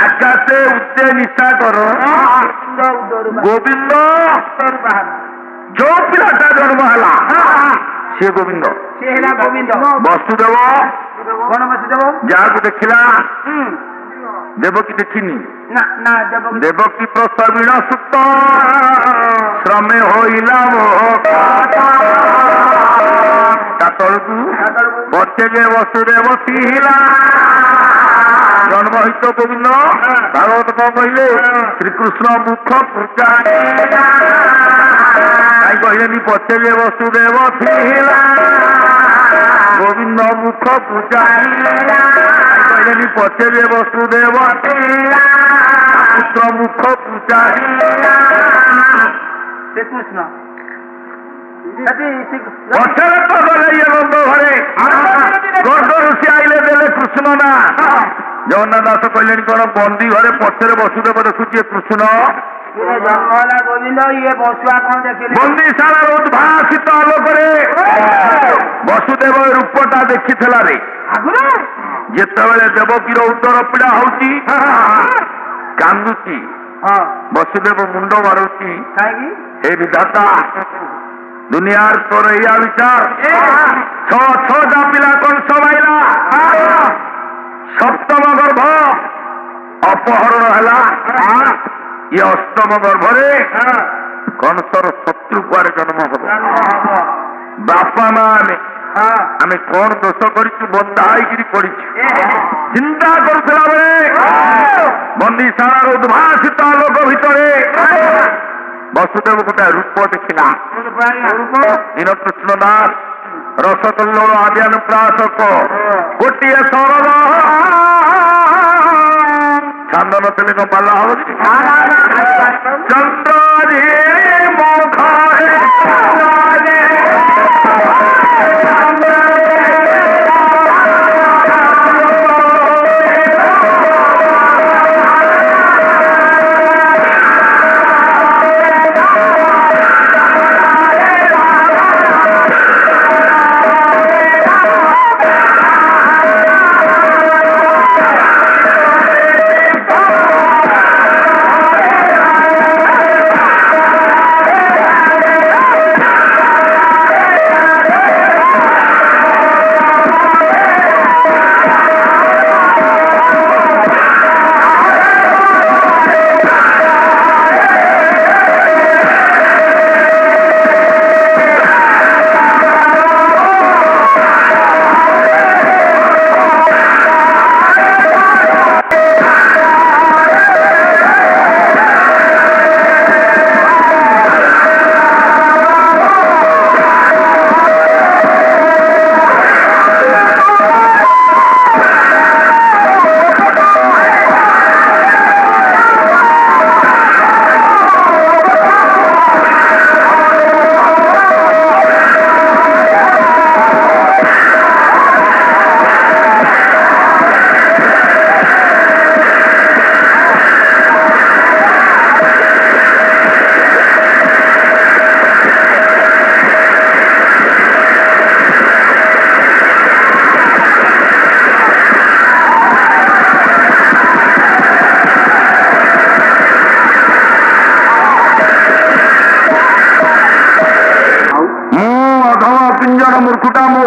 [SPEAKER 2] ଆକାଶେ ଉଚ୍ଚେ ନିଶା କର ଗୋବିନ୍ଦ। ଯୋଉ ପିଲାଟା ଜନ୍ମ ହେଲା ସିଏ ଗୋବିନ୍ଦ। ବସୁଦେବ
[SPEAKER 3] କଣ ବସୁଦେବ?
[SPEAKER 2] ଯାହାକୁ ଦେଖିଲା ଦେବକୀ ଦେଖିନି। ଦେବକୀ ପ୍ରସବୀଣ ସୁତ ଶ୍ରମେ ହୋଇଲା ତା ତଳକୁ ପଛେ ଯେ ବସୁଦେବ ଥିଲା ଜନ୍ମ ହେଇତ ଗୋବିନ୍ଦ। ଭାଗବତ କଣ କହିଲେ? ଶ୍ରୀକୃଷ୍ଣ ମୁଖ ପୂଜା କାହିଁ କହିଲେନି ପଛେ ଯେ ବସୁଦେବ ଥିଲା ଗୋବିନ୍ଦ ମୁଖ ପୂଜା କହିଲେନି ପଛେ ଯେ ବସୁଦେବ ପୁତ୍ର ମୁଖ ପୂଜା
[SPEAKER 3] ଶ୍ରୀକୃଷ୍ଣ
[SPEAKER 2] ପଛରେ ତ ଗଲେ ଇଏ ନନ୍ଦ ଘରେ ଗର୍ଗ ଋଷି ଆଇଲେ ଦେଲେ କୃଷ୍ଣ ନା। ଜଗନ୍ନାଥ ଦାସ କହିଲେନି କଣ ବନ୍ଦୀ ଘରେ ପଛରେ ବସୁଦେବ ଦେଖୁଛି କୃଷ୍ଣ
[SPEAKER 3] ଜନ୍ମ ହେଲା ଗୋବିନ୍ଦ। ଇଏ ବସୁଆ କଣ ଦେଖିଲେ?
[SPEAKER 2] ବନ୍ଦୀଶାଳାର ଉଦ୍ଭାସିତ ଆଲୋକରେ ବସୁଦେବ ରୂପଟା ଦେଖିଥିଲା ରେ। ଯେତେବେଳେ ଦେବକୀର ଉଦର ପୀଡା ହଉଛି କାନ୍ଦୁଛି ବସୁଦେବ ମୁଣ୍ଡ ମାରୁଛି ହେ ବିଧାତା ଦୁନିଆର ତୋର ଏଇଆ ବିଚାର। 6ଟା ପିଲା କଂସ ମାଇଲା, ସପ୍ତମ ଗର୍ଭ ଅପହରଣ ହେଲା। ଇଏ ଅଷ୍ଟମ ଗର୍ଭରେ କଂସର ଶତ୍ରୁ କୁଆଡେ ଜନ୍ମ ହବ? ବାପା ମା ଆମେ କଣ ଦୋଷ କରିଛୁ? ବନ୍ଧା ହେଇକିରି ପଡିଛୁ। ଚିନ୍ତା କରୁଥିଲା ବେଳେ ବନ୍ଦୀଶାଳାର ଉଦ୍ଭାସିତ ଆଲୋକ ଭିତରେ ବସୁଦେବ ଗୋଟେ ରୂପ ଦେଖିଲା। ଦୀନକୃଷ୍ଣ ଦାସ ରସକଲ୍ଲୋଳ ଆଦ୍ୟାନୁପ୍ରାସକ ଗୋଟିଏ ସରଳ ଛାନ୍ଦ ନଥିଲେ କଣ ପାଲା ହବ? ଚନ୍ଦ୍ର ମୁଖ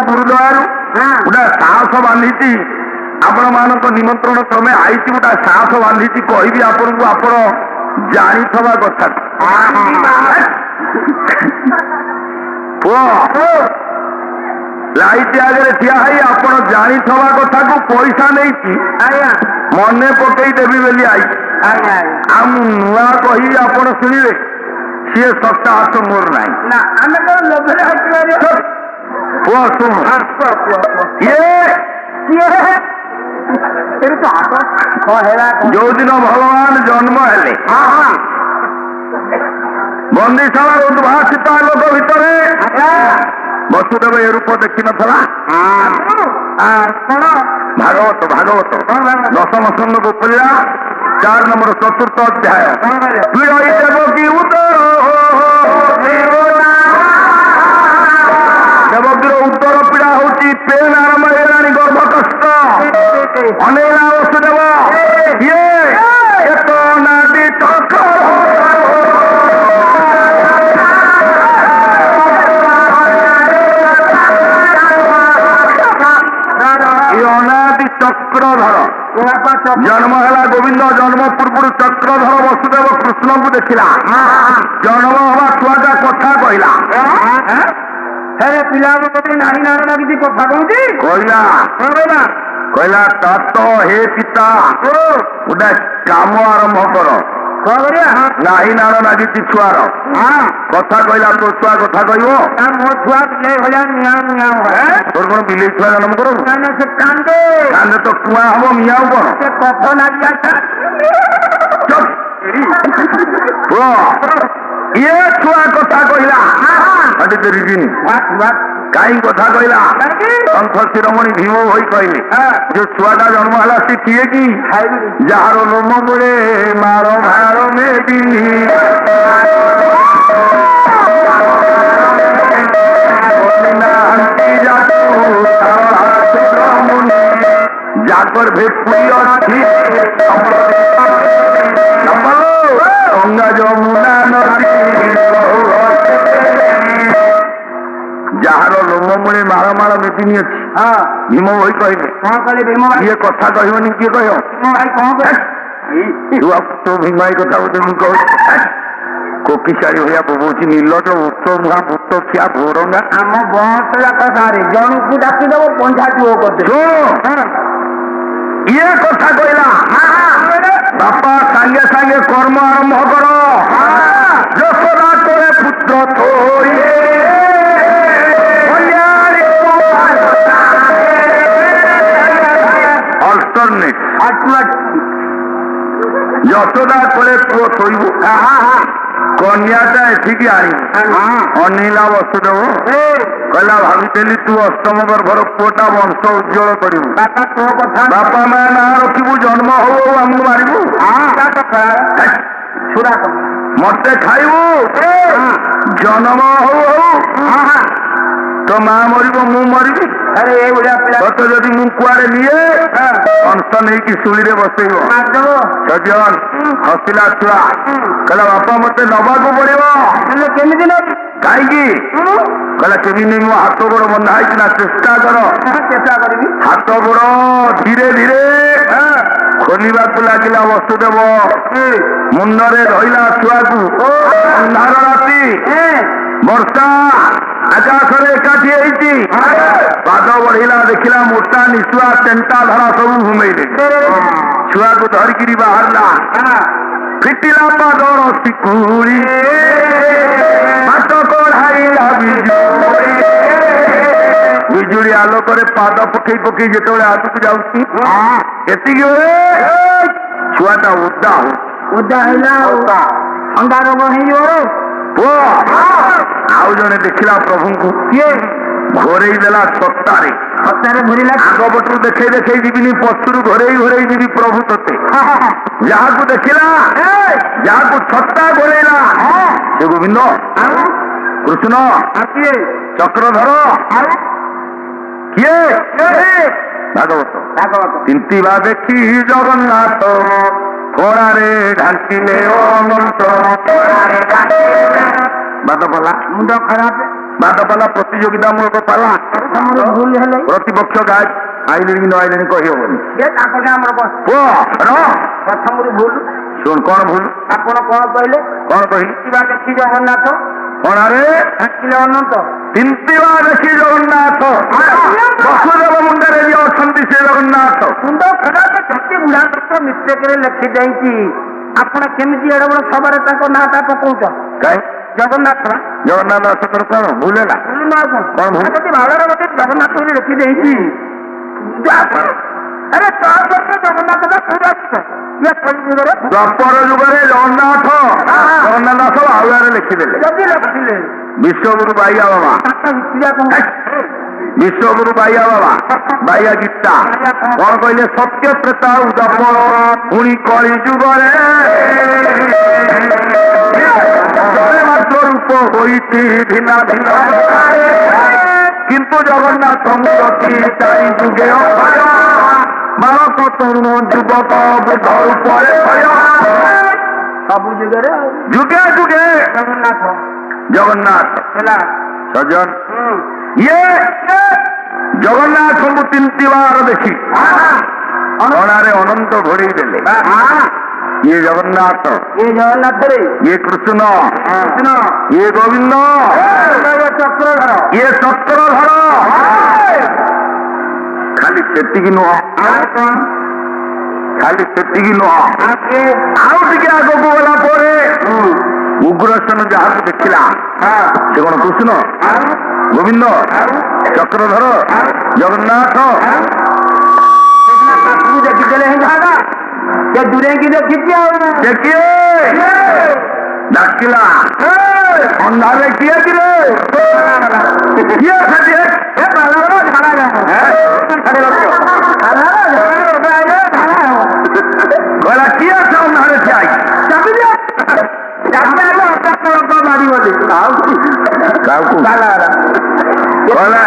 [SPEAKER 2] ଗୁରୁଦୟାରୁ ଗୋଟେ ସାହସ ବାନ୍ଧିଛି ଆପଣ ମାନଙ୍କ ନିମନ୍ତ୍ରଣ କ୍ରମେ ଆଇଛି ଗୋଟେ ସାହସ ବାନ୍ଧିଛି କହିବି ଆପଣଙ୍କୁ ଆପଣ ଜାଣିଥିବା କଥା ପୁଅ ଲାଇଟ୍ ଆଗରେ ଠିଆ ହେଇ ଆପଣ ଜାଣିଥିବା କଥାକୁ ପଇସା ନେଇଛି ମନେ ପକେଇ ଦେବି ବୋଲି ଆଇଛି ଆଉ ମୁଁ ନୂଆ କହିବି ଆପଣ ଶୁଣିବେ ସିଏ ଶସ୍ତା ହାତ ମୋର ନାହିଁ
[SPEAKER 3] ଆମେ ତ ଲୋଭରେ
[SPEAKER 2] ପୁଅ ଶୁଣ ଯୋଉଦିନ ଭଗବାନ ଜନ୍ମ ହେଲେ ବନ୍ଦୀଶାଳାର ଉଦ୍ଭାସିତ ଲୋକ ଭିତରେ ବସୁଦେବ ଏ ରୂପ ଦେଖିନଥିଲା ଭାଗବତ ଦଶମ ସ୍କନ୍ଧକୁ ଉପରିଲା 4 ନମ୍ବର 4ର୍ଥ ଅଧ୍ୟାୟ ଦେବକୀ ଦେବକୀର ଉତ୍ତର ପୀଡ଼ା ହଉଛି ପେନ୍ ଆରମ୍ଭ ହେଇଗଲାଣି ଗର୍ଭ କଷ୍ଟ ଅନେଇଲା ବସୁଦେବ ଇଏ ଏକ ନାଦି ଅନାଦି ଚକ୍ରଧର ଜନ୍ମ ହେଲା ଗୋବିନ୍ଦ ଜନ୍ମ ପୂର୍ବରୁ ଚକ୍ରଧର ବସୁଦେବ କୃଷ୍ଣଙ୍କୁ ଦେଖିଲା ଜନ୍ମ ହବା ଛୁଆଟା କଥା କହିଲା
[SPEAKER 3] ପିଲାଙ୍କ ପ୍ରତି ନାରୀ ନାରଣ କିଛି କଥା କହୁଛି
[SPEAKER 2] କହିଲା ତାତ ହେ ପିତା ଗୋଟେ କାମ ଆରମ୍ଭ କର ନାହିଁ ନାଳ ଲାଗିଛି ଛୁଆର କଥା କହିଲା ତୋ ଛୁଆ କଥା କହିବ
[SPEAKER 3] ମୋ ଛୁଆ ବିଲେଇ ଭଳିଆ ମିଆଁ ମିଆଁ
[SPEAKER 2] ତୋର କଣ ବିଲେଇ ଛୁଆ ଜନ୍ମ କରୁ
[SPEAKER 3] ସେ କାନ୍ଦେ
[SPEAKER 2] ତ କୁଆ ହବ ମିଆଁ କଣ
[SPEAKER 3] ସେ କଫ ଲାଗିଆ
[SPEAKER 2] ଇଏ ଛୁଆ କଥା କହିଲା କାହିଁ କଥା କହିଲା କଣ୍ଠ ଶିରୋମଣି ଭୀମ ଭୋଇ କହିଲେ ଯୋଉ ଛୁଆଟା ଜନ୍ମ ହେଲା ସେ କିଏ କି ଯାହାର ଲୋମ ମୁଳେ ମାର ଭାର ମେବି ଜାଗର ଭେପୁରୀ ଅଛି ଗଙ୍ଗା ଯମୁନା ନଦୀ ଯାହାର ଲୋମ ମୂଳେ ମାଳ ମାଳ ମେଦିନୀ ଅଛି ଭୀମ ଭୋଇ କହିଲେ ଇଏ କଥା କହିବନି କିଏ କହିବ ତୋ ଭୀମାଇ କଥା ବୋଧେ ମୁଁ କହୁଛି କୋକିଶାଳୀ ଭଳିଆ ବୋବଉଛି ନୀଲଟ ଭୂତ ମୁହାଁ ଭୂତ ଖିଆ ଭୋରଙ୍ଗା
[SPEAKER 3] ଆମ ବଂଶ ଯାକ ସାରେ ଜଣକୁ ଡାକିଦବ ପଞ୍ଝା ଜୁଅ କରିଦେବ
[SPEAKER 2] ଇଏ କଥା କହିଲା ବାପା ସାଙ୍ଗେ ସାଙ୍ଗେ କର୍ମ ଆରମ୍ଭ କର ଯଶୋଦା ତୋରେ ପୁତ୍ର ଥୋଇ ଯଶୋଦା କୋଳେ ପୁଅ ଶୋଇବୁ କନ୍ୟାଟା ଏଠିକି ଆଣିବୁ ଅନିଲା ବସୁଦେବ କହିଲା ଭାବିଥିଲି ତୁ ଅଷ୍ଟମ ଗର୍ଭର ପୁଅଟା ବଂଶ ଉଜ୍ଜ୍ୱଳ କରିବୁ ବାପା ମା ନାଁ ରଖିବୁ ଜନ୍ମ ହଉ ହଉ ଆମକୁ ମାରିବୁ ମତେ ଖାଇବୁ ଜନ୍ମ ହଉ ହଉ ତୋ ମା ମରିବ ମୁଁ ମରିବି ତତେ ଯଦି ମୁଁ କୁଆଡେ ନିଏ କଂସ ନେଇକି ଶୁଳିରେ ବସେଇବ ସଜନ ହସିଲା ଛୁଆ କହିଲା ବାପା ମତେ ନବାକୁ ପଡିବ
[SPEAKER 3] କେମିତି ନେବି
[SPEAKER 2] କାହିଁକି କହିଲା କେମିତି ମୋ ହାତ ଗୋଡ ବନ୍ଧା ହେଇଛି ନା ଚେଷ୍ଟା କର
[SPEAKER 3] କରିବି
[SPEAKER 2] ହାତ ଗୋଡ ଧୀରେ ଧୀରେ ଖୋଲିବାକୁ ଲାଗିଲା ବସୁଦେବ ମୁଣ୍ଡରେ ଧଇଲା ଛୁଆକୁ ଅନ୍ଧାର ରାତି ବର୍ଷା ଆକାଶରେ ଏକାଠି ହେଇଛି ପାଦ ବଢିଲା ଦେଖିଲା ମୋଟା ନିଶୁଆ ଟେଣ୍ଟା ଧରା ସବୁ ଘୁମେଇଲେ ଛୁଆକୁ ଧରିକିରି ବାହାରିଲା ଫିଟିଲା ପାଦର ଶିକୁଳି ହାତ କଢାଇଲା ବିଜୁଳି ଆଲୋକରେ ପାଦ ପକେଇ ପକେଇ ଯେତେବେଳେ ଆଗକୁ ଯାଉଛି ଏତିକି ବେଳେ ଛୁଆଟା ଓଦା ହେଲା ଥଣ୍ଡା ରୋଗ ହେଇଯିବ ଆଉ ଜଣେ ଦେଖିଲା ପ୍ରଭୁଙ୍କୁ କିଏ ଘୋରେଇ ଦେଲା ଛତାରେ ଘୋରିଲା ଆଗ ପଟରୁ ଦେଖେଇ ଦେଖେଇ ଯିବିନି ପଛରୁ ଘୋରେଇ ଘୋରେଇ ଯିବି ପ୍ରଭୁ ତତେ ଯାହାକୁ ଦେଖିଲା ଯାହାକୁ ଛତା ଘୋରେଇଲା ସେ ଗୋବିନ୍ଦ କୃଷ୍ଣ ଚକ୍ରଧର କିଏ ଭାଗବତ ତିନ୍ତିବା ଦେଖି ଜଗନ୍ନାଥ କୋଣାରେ ଢାଙ୍କିଲେ ଅନନ୍ତ ବାଦ ପଲା ମୁଣ୍ଡ ଖରାପ ବାଦପାଲା ପ୍ରତିଯୋଗିତାମୂଳକ ପାଲା
[SPEAKER 3] ଆମର ଭୁଲ ହେଲେ
[SPEAKER 2] ପ୍ରତିପକ୍ଷ ଗାଏ ଆଇଲେଣି କି ନ ଆଇଲେଣି କହିହବନି।
[SPEAKER 3] ଏ ତାପରେ ଆମର
[SPEAKER 2] ପୁଅ ରହ
[SPEAKER 3] ପ୍ରଥମରୁ ଭୁଲ।
[SPEAKER 2] ଶୁଣ କଣ ଭୁଲ
[SPEAKER 3] ଆପଣ କଣ କହିଲେ?
[SPEAKER 2] କଣ କହିଲି
[SPEAKER 3] ଦେଖିବା ଦେଖି ଜଗନ୍ନାଥ
[SPEAKER 2] କଣରେ
[SPEAKER 3] ଆସିଲେ ଅନନ୍ତ
[SPEAKER 2] ତିନ୍ତିବା ଦେଖି ଜଗନ୍ନାଥ ବସୁଦେବ ମୁଣ୍ଡରେ ଯିଏ ଅଛନ୍ତି ସେ ଜଗନ୍ନାଥ
[SPEAKER 3] ସୁନ୍ଦର ଖରାପ କେତେ ବୁଢ଼ାପତ୍ର ମିଷ୍ଟେକରେ ଲେଖିଯାଇଛି। ଆପଣ କେମିତି ଏଡେ ବଡ ସଭାରେ ତାଙ୍କ ନାଁଟା ପକଉଛ?
[SPEAKER 2] କାହିଁ
[SPEAKER 3] ଜଗନ୍ନାଥ
[SPEAKER 2] ଜଗନ୍ନାଥ ଦାସଙ୍କର କଣ ଭୁଲ ହେଲା
[SPEAKER 3] ଭୁଲ ନୁହଁ କଣ?
[SPEAKER 2] କଣ ଭୁଲ?
[SPEAKER 3] ଯଦି ଭାବରେ ଗୋଟେ ଜଗନ୍ନାଥ ବୋଲି ଲେଖିଦେଇଛି ଆରେ ତାପରେ ଜଗନ୍ନାଥ ଇଏ କଳିଯୁଗରେ
[SPEAKER 2] ଦ୍ୱାପର ଯୁଗରେ ଜଗନ୍ନାଥ ଜଗନ୍ନାଥ ଦାସ ବାହୁଳାରେ ଲେଖିଦେଲେ
[SPEAKER 3] ଯଦି ଲେଖିଲେ
[SPEAKER 2] ବିଶ୍ୱଗୁରୁ ବାଇଆ ବାବା
[SPEAKER 3] ତାଙ୍କ ଭିତିରିଆ କଣ
[SPEAKER 2] ବିଶ୍ୱଗୁରୁ ବାଇଆ ବାବା ବାଇଆ ଗୀତା କଣ କହିଲେ ସତ୍ୟ ତ୍ରେତା ଦ୍ୱାପର ପୁଣି କଳି ଯୁଗରେ ଜଣେ ମାତ୍ର ରୂପ ହୋଇଛି ଭିନ୍ନ ଭିନ୍ନ କିନ୍ତୁ ଜଗନ୍ନାଥ ମୂର୍ତ୍ତି ଚାରି ଯୁଗେ ଅଭୟ ବାଳକ ତରୁଣ ଯୁବକ ବୃଦ୍ଧ ରୂପରେ ଭୟ
[SPEAKER 3] ସବୁ ଯୁଗରେ
[SPEAKER 2] ଯୁଗେ ଯୁଗେ
[SPEAKER 3] ଜଗନ୍ନାଥ
[SPEAKER 2] ଜଗନ୍ନାଥ
[SPEAKER 3] ହେଲା।
[SPEAKER 2] ସଜନ ଇଏ ଜଗନ୍ନାଥଙ୍କୁ ତିନ୍ତିବାର ଦେଖି ଅଣାରେ ଅନନ୍ତ ଘୋଡେଇ ଦେଲେ ଇଏ ଜଗନ୍ନାଥ
[SPEAKER 3] ଏ ଜଗନ୍ନାଥରେ
[SPEAKER 2] ଇଏ କୃଷ୍ଣ
[SPEAKER 3] କୃଷ୍ଣ
[SPEAKER 2] ଇଏ ଗୋବିନ୍ଦ
[SPEAKER 3] ଚକ୍ରଧର
[SPEAKER 2] ଇଏ ଚକ୍ରଧର ଖାଲି ସେତିକି ନୁହଁ ଖାଲି ସେତିକି ନୁହଁ ଆଉ ଟିକେ ଆଗକୁ ଗଲା ପରେ ଉଗ୍ରସେନ ଯାହାକୁ ଦେଖିଲା ସେ କଣ କୃଷ୍ଣ ଗୋବିନ୍ଦ ଚକ୍ରଧର ଜଗନ୍ନାଥ
[SPEAKER 3] ଦେଖିଦେଲେ ହିଁ ଯାହା ସେ ଦୂରେଇକି ଦେଖିଛି ଆଉ
[SPEAKER 2] ସେ କିଏ ଡାକିଲା ଅନ୍ଧାରେ କିଏ କିରେ କିଏ ସେଠି କହିଲା କିଏ ସେ ଅନ୍ଧାରେ ଠିଆ
[SPEAKER 3] ମାରିବନି
[SPEAKER 2] କାହାକୁ କହିଲା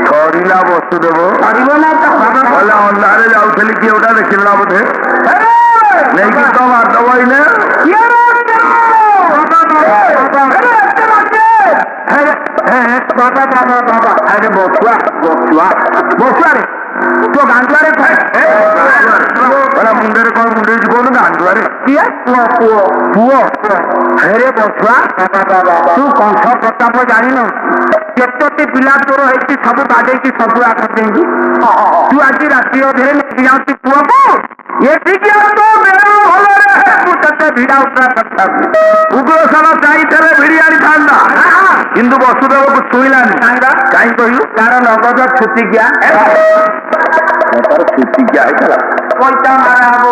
[SPEAKER 2] ଥରିଲା ବସୁଦେବ
[SPEAKER 3] ମାରିବ ନା
[SPEAKER 2] କହିଲା ଅନ୍ଧାରେ ଯାଉଥିଲି କିଏ ଗୋଟା ଦେଖିଲା ବୋଧେ ନେଇକି ତ ମାରିଦବ ଏଇନେ
[SPEAKER 3] ଆରେ ବସୁଆ ବସୁଆ ବସୁଆରେ ତୋ ଗାଣ୍ଡୁଆରେ
[SPEAKER 2] କହିଲା ମୁଣ୍ଡରେ କଣ ମୁଣ୍ଡେଇଛି କହୁନୁ ଗାଣ୍ଡୁଆରେ
[SPEAKER 3] କିଏ ପୁଅ ପୁଅ ପୁଅ ହେରେ ବସୁଆ ତୁ କଂସ ପ୍ରତାପ ଜାଣିନୁ କେତୋଟି ପିଲା ତୋର ହେଇଛି ସବୁ ବାଡେଇକି ସବୁ ଆସନ୍ତି ତୁ ଆଜି ରାତି ଅଧରେ ନେଇକି ଯାଉଛି ପୁଅକୁ ଏଠିକି ତୋ ବେଳ ଭଲରେ ମୁଁ ତତେ ଭିଡା ଉତ୍ତରା କରିଥାନ୍ତି
[SPEAKER 2] ଉଗ୍ରସେନ ଚାହିଁଥିଲେ ଭିଡି ଆଣିଥାନ୍ତା କିନ୍ତୁ ବସୁଦେବକୁ ଛୁଇଁଲାନି କାହିଁ କହିଲୁ
[SPEAKER 3] ତାର ନଗଦ ଛୁତିକିଆ
[SPEAKER 2] ଛୁତିକିଆ ହେଇଥିଲା
[SPEAKER 3] ପଇସା ମାରା ହବ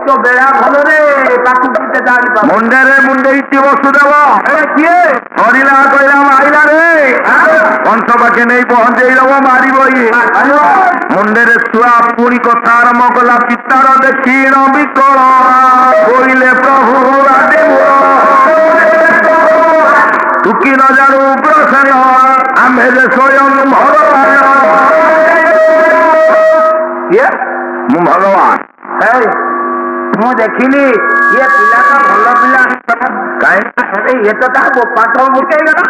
[SPEAKER 3] ତୋ ବେଳା ଭଲରେ ତାକୁ କେତେ ଜାଣିପାର
[SPEAKER 2] ମୁଣ୍ଡରେ ମୁଣ୍ଡେଇଛି ବସୁଦେବ
[SPEAKER 3] କିଏ
[SPEAKER 2] ହରିଲା କହିଲା ମାଇଲା ରେ କଂସ ପାଖେ ନେଇ ପହଞ୍ଚେଇ ଦବ ମାରିବ ଇଏ ମୁଣ୍ଡରେ ଛୁଆ ପୁଣି କଥା ଆରମ୍ଭ କଲା ପିତାର ଦେଖିଣ ବିକଳ କହିଲେ ପ୍ରଭୁ ତୁକି ନ ଜାଣୁ ଉଗ୍ରସେନ ଆମେ ଯେ ସ୍ୱୟଂ ଭଗବାନ ମୁଁ ଭଗବାନ
[SPEAKER 3] ମୁଁ ଦେଖିଲି ଇଏ ପିଲାଟା ଭଲ ପିଲା
[SPEAKER 2] କାହିଁ
[SPEAKER 3] ଇଏ ତ ତା ପାଠ ବୁକେଇଗଲା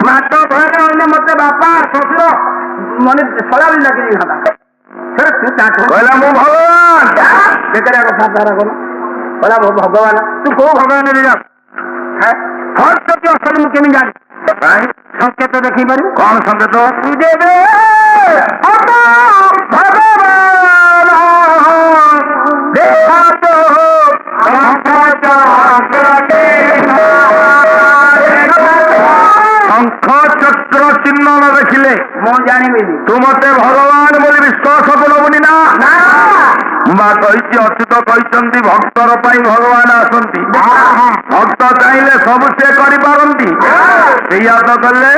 [SPEAKER 3] ମାଠ ଭୟରେ ଅନ୍ୟ ମତେ ବାପା ଶ୍ୱଶୁର ମାନେ ସଳା ବି ଲାଗି ହେଲା
[SPEAKER 2] କହିଲା ମୁଁ ଭଗବାନ
[SPEAKER 3] ବେକାରିଆ କଥା ତାର କଲ କହିଲା ଭଗବାନ ତୁ କୋଉ ଭଗବାନରେ ଯା ସତ୍ୟ ଅସଲ ମୁଁ କେମିତି ଜାଣି
[SPEAKER 2] କାହିଁ
[SPEAKER 3] ସଂକେତ ଦେଖେଇ ପାରିବୁ
[SPEAKER 2] କଣ ସଂକେତ
[SPEAKER 3] ତୁ ଦେବେ
[SPEAKER 2] ଶଙ୍ଖ ଚକ୍ର ଚିହ୍ନ ନ ଦେଖିଲେ
[SPEAKER 3] ମୁଁ ଜାଣିବିନି
[SPEAKER 2] ତୁ ମତେ ଭଗବାନ ବୋଲି ବିଶ୍ୱାସ କରୁନି ନା ବା କହିଛି ଅଚ୍ୟୁତ କହିଛନ୍ତି ଭକ୍ତର ପାଇଁ ଭଗବାନ ଆସନ୍ତି ଭକ୍ତ ଚାହିଁଲେ ସବୁ ସେ କରିପାରନ୍ତି ସେଇଆ ତ କଲେ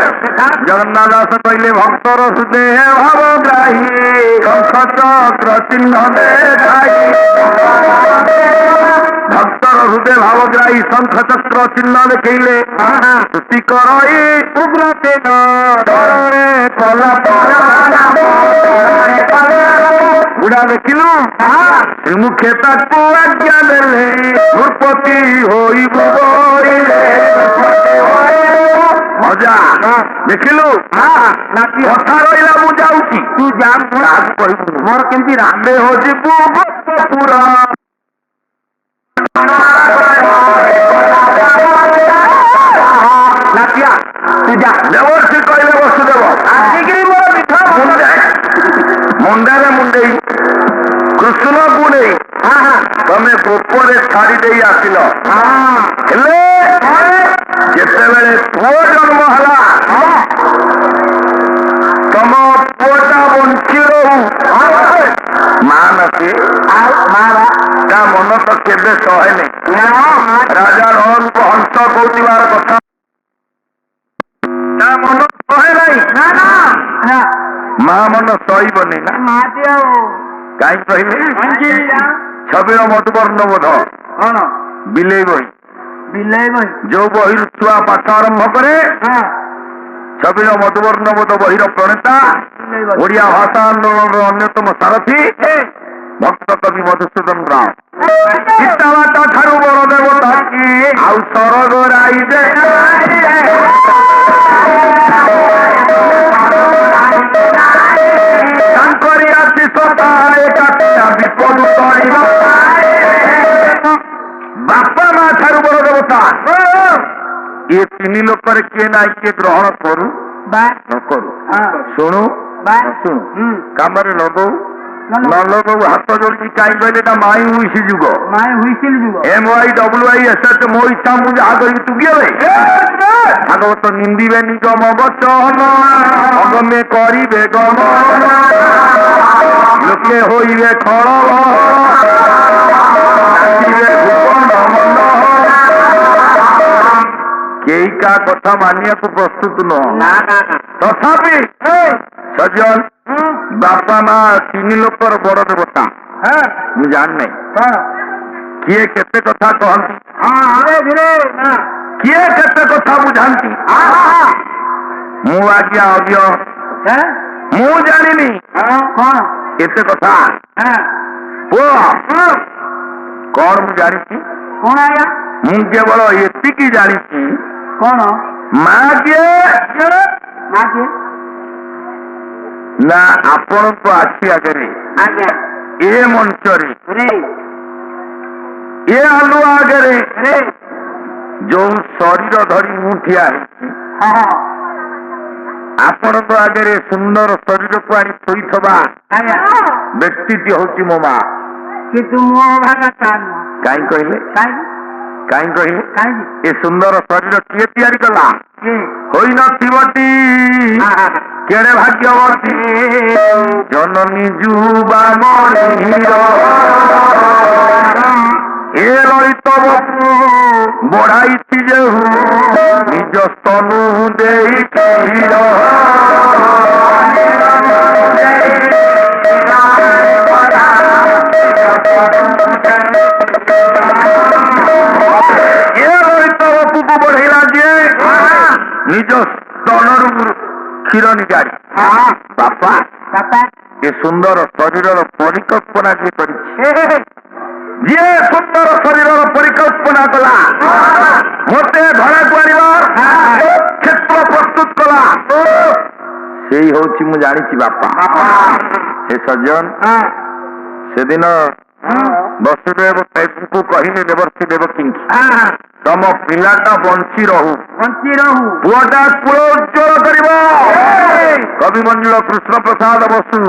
[SPEAKER 2] ଜଗନ୍ନାଥ ଦାସ କହିଲେ ଭକ୍ତର ସୁଦେହ ଭାବ ଗ୍ରାହୀ ଶଙ୍ଖ ଚକ୍ର ଚିହ୍ନ ଦେଖାଇ ଭକ୍ତର ହୃଦୟ ଭାବଗ୍ରାହୀ ଶଙ୍ଖ ଚକ୍ର ଚିହ୍ନ ଦେଖେଇଲେ ସ୍ତୁତି କରଇ ଉଗ୍ରସେନ ଡରରେ କଲା ବୁଢା ଦେଖିଲୁ ମୁଖେ ତାକୁ ଆଜ୍ଞା ଦେଲେ ନୃପତି ହୋଇବୁ ମଜା ଦେଖିଲୁ କଥା ରହିଲା ମୁଁ ଯାଉଛି
[SPEAKER 3] ତୁ ଯା
[SPEAKER 2] କାହାକୁ କହିବୁନି
[SPEAKER 3] ମୋର କେମିତି
[SPEAKER 2] ଆମେ ଯିବୁ ପୁରା
[SPEAKER 3] ନାଚିଆ ତୁ ଯା
[SPEAKER 2] ଦେବର୍ଷି କହିଲେ ବସୁଦେବ
[SPEAKER 3] ଆସିକିରି ମୋର ମିଠା
[SPEAKER 2] ମୁଣ୍ଡରେ ମୁଣ୍ଡେଇ କୃଷ୍ଣକୁ ନେଇ ତମେ ଗୋପରେ ଛାଡ଼ି ଦେଇ ଆସିଲ ହେଲେ ଯେତେବେଳେ ପୁଅ ଜନ୍ମ ହେଲା ତମ ପୁଅଟା ବଞ୍ଚି ରହୁ ମା ନସି ତା ମନ ତ କେବେ ସହେନି ରାଜା ନଳଙ୍କୁ ହଂସ କହୁଥିବାର କଥା ତା ମନ ସହେ ନାହିଁ ମା ମନ ସହିବନି ନା କାହିଁ କହିଲେ ଛବିଳ ମଧୁବର୍ଣ୍ଣ ବୋଧ
[SPEAKER 3] କଣ
[SPEAKER 2] ବିଲେଇ ବହି
[SPEAKER 3] ବିଲେଇ ବହି
[SPEAKER 2] ଯୋଉ ବହିରୁ ଛୁଆ ପାଠ ଆରମ୍ଭ କରେ ଛବିଳ ମଧୁବର୍ଣ୍ଣ ବୋଧ ବହିର ପ୍ରଣେତା ଓଡ଼ିଆ ଭାଷା ଆନ୍ଦୋଳନର ଅନ୍ୟତମ ସାରଥୀ ଭକ୍ତ କବି ମଧୁସୂଦନ ରାଓ ପିତାମାତା ଠାରୁ ବଡ଼ ଦେବତା ଆଉ ସରଗ ରାଇଜେ ତାଙ୍କରି ଆଶିଷ ତାରେ କାଟିଲା ବିପଦ ତଳିବା ବାପା ମା ଠାରୁ ବଡ଼ ଦେବତା ଏ ତିନି ଲୋକରେ କିଏ ନାହିଁ କିଏ ଗ୍ରହଣ କରୁ ନ କରୁ ଶୁଣୁ ଶୁଣୁ କାମରେ ଲଗଉ ନ ଲଗଉ ହାତ ଯୋଡ଼ିକି କାହିଁ କହିଲେ ଏଟା ମାଇ ହୁଇସି ଯୁଗ MYWISH ମୋ ଇଚ୍ଛା ମୁଁ ଯାହା କରିବି ତୁ କିଏ ଭାଗବତ ନିନ୍ଦିବେ ନିଗମ ବଚନ ଅଗମେ କରିବେ ଗମ ଲୋକେ ହୋଇବେ ଖଳ କେହି କାହା କଥା ମାନିବାକୁ ପ୍ରସ୍ତୁତ ନୁହଁ ତଥାପି ସଜନ ବାପା ମା ତିନି ଲୋକର ବଡ ଦେବତା ମୁଁ ଜାଣିନାହିଁ କିଏ କେତେ କଥା କହନ୍ତି କିଏ କେତେ କଥା ବୁଝାନ୍ତି ମୁଁ ଆଜ୍ଞା ଅଜ୍ଞ ମୁଁ ଜାଣିନି କେତେ କଥା ପୁଅ କଣ ମୁଁ ଜାଣିଛି
[SPEAKER 3] କଣ ଆଜ୍ଞା
[SPEAKER 2] ମୁଁ କେବଳ ଏତିକି ଜାଣିଛି
[SPEAKER 3] କଣ
[SPEAKER 2] ମା କିଏ
[SPEAKER 3] ମା କିଏ
[SPEAKER 2] ନା ଆପଣଙ୍କ ଆଖି ଆଗରେ
[SPEAKER 3] ଆଜ୍ଞା
[SPEAKER 2] ଏ ମଞ୍ଚରେ
[SPEAKER 3] ରେ
[SPEAKER 2] ଏ ଆଲୁଆ ଆଗରେ ଯୋଉ ଶରୀର ଧରି ମୁଁ ଠିଆ ହେଇଛି ଆପଣଙ୍କ ଆଗରେ ସୁନ୍ଦର ଶରୀରକୁ ଆଣି ଥୋଇଥିବା ବ୍ୟକ୍ତିଟି ହଉଛି ମୋ ମା
[SPEAKER 3] କିନ୍ତୁ ମୋ ଭାଗା
[SPEAKER 2] କାହିଁ କହିଲେ କାହିଁ କହିଲେ ଏ ସୁନ୍ଦର ଶରୀର କିଏ ତିଆରି କଲା ହୋଇନଥିବଟି କେଡ଼େ ଭାଗ୍ୟବତୀ ଜନନୀ ଯୁବା ଏ ଲଳିତ ବଢାଇଛି ଯେ ନିଜ ସ୍ତନୁ ଦେଇ ବଢେଇଲା ଯିଏ ନିଜ ସ୍ତନରୁ କ୍ଷୀର ନିଗାଡ଼ି ବାପା ଏ ସୁନ୍ଦର ଶରୀରର ପରିକଳ୍ପନା ଯିଏ କରିଛି ଯିଏ ସୁନ୍ଦର ଶରୀରର ପରିକଳ୍ପନା କଲା ମତେ ଧରାକୁ ଆଣିବା କ୍ଷେତ୍ର ପ୍ରସ୍ତୁତ କଲା ସେଇ ହଉଛି ମୁଁ ଜାଣିଛି ବାପା ହେ ସଜ୍ଜନ ସେଦିନ ବସୁଦେବ ଦେବଙ୍କୁ କହିଲେ ଦେବର୍ଷି ଦେବକୀଙ୍କୁ ତମ ପିଲାଟା ବଞ୍ଚି ରହୁ ପୁଅଟା କୁଳ ଉଜ୍ଜ୍ୱଳ କରିବ କବି ମଞ୍ଜୁଳ କୃଷ୍ଣ ପ୍ରସାଦ ବସୁ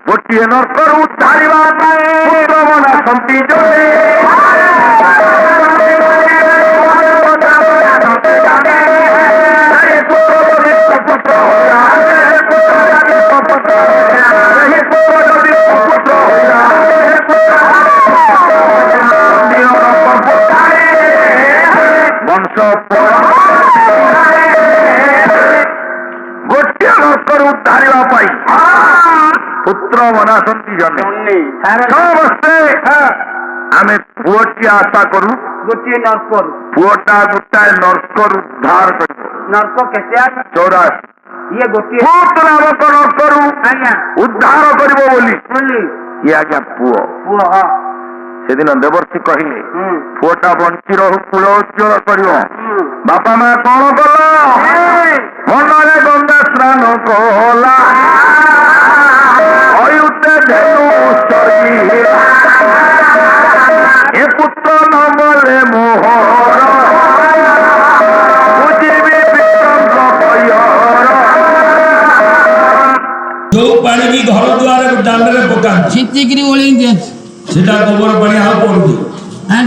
[SPEAKER 2] ଗୋଟିଏ ନର୍କରୁ ଉଦ୍ଧାରିବା ପୁତ୍ର ମନାସନ୍ତି ବଂଶ ଗୋଟିଏ ନର୍କରୁ ଉଦ୍ଧାରିବା ପାଇଁ ପୁତ୍ର ମନାସନ୍ତି ଜନେ ସମସ୍ତେ ଆମେ ପୁଅଟିଏ ଆଶା କରୁ
[SPEAKER 3] ଗୋଟିଏ ନର୍କରୁ
[SPEAKER 2] ପୁଅଟା ଗୋଟାଏ ନର୍କରୁ ଉଦ୍ଧାର କରିବ
[SPEAKER 3] ନର୍କ କେତେ
[SPEAKER 2] 84
[SPEAKER 3] ଇଏ ଗୋଟିଏ
[SPEAKER 2] ପୁତ ନାମକ ନର୍କରୁ
[SPEAKER 3] ଆଜ୍ଞା
[SPEAKER 2] ଉଦ୍ଧାର କରିବ ବୋଲି ଇଏ ଆଜ୍ଞା ପୁଅ ସେଦିନ ଦେବର୍ଷି କହିଲେ ପୁଅଟା ବଞ୍ଚି ରହୁ କୁଳ ଉଜ୍ଜ୍ୱଳ କରିବ ବାପା ମା କଣ କଲ ମନରେ ଗଙ୍ଗା ସ୍ନାନ କଲା ଅୟୁତେ ଧେନୁ ଉତ୍ସର୍ଗୀ ଏ ପୁତ୍ର ନ ମଲେ ମୋହର ବୁଝିବି ବିକ୍ରମ କୟର
[SPEAKER 4] ଯୋଉ ପାଣି କି ଘର ଦୁଆରେ ଦାଣ୍ଡରେ ପକାନ୍ତି
[SPEAKER 5] ଛିଞ୍ଚିକିରି ଓଳେଇ ଦିଅନ୍ତି
[SPEAKER 4] ସେଟା ଗୋବର ପାଣି ଆଉ ପଡୁନି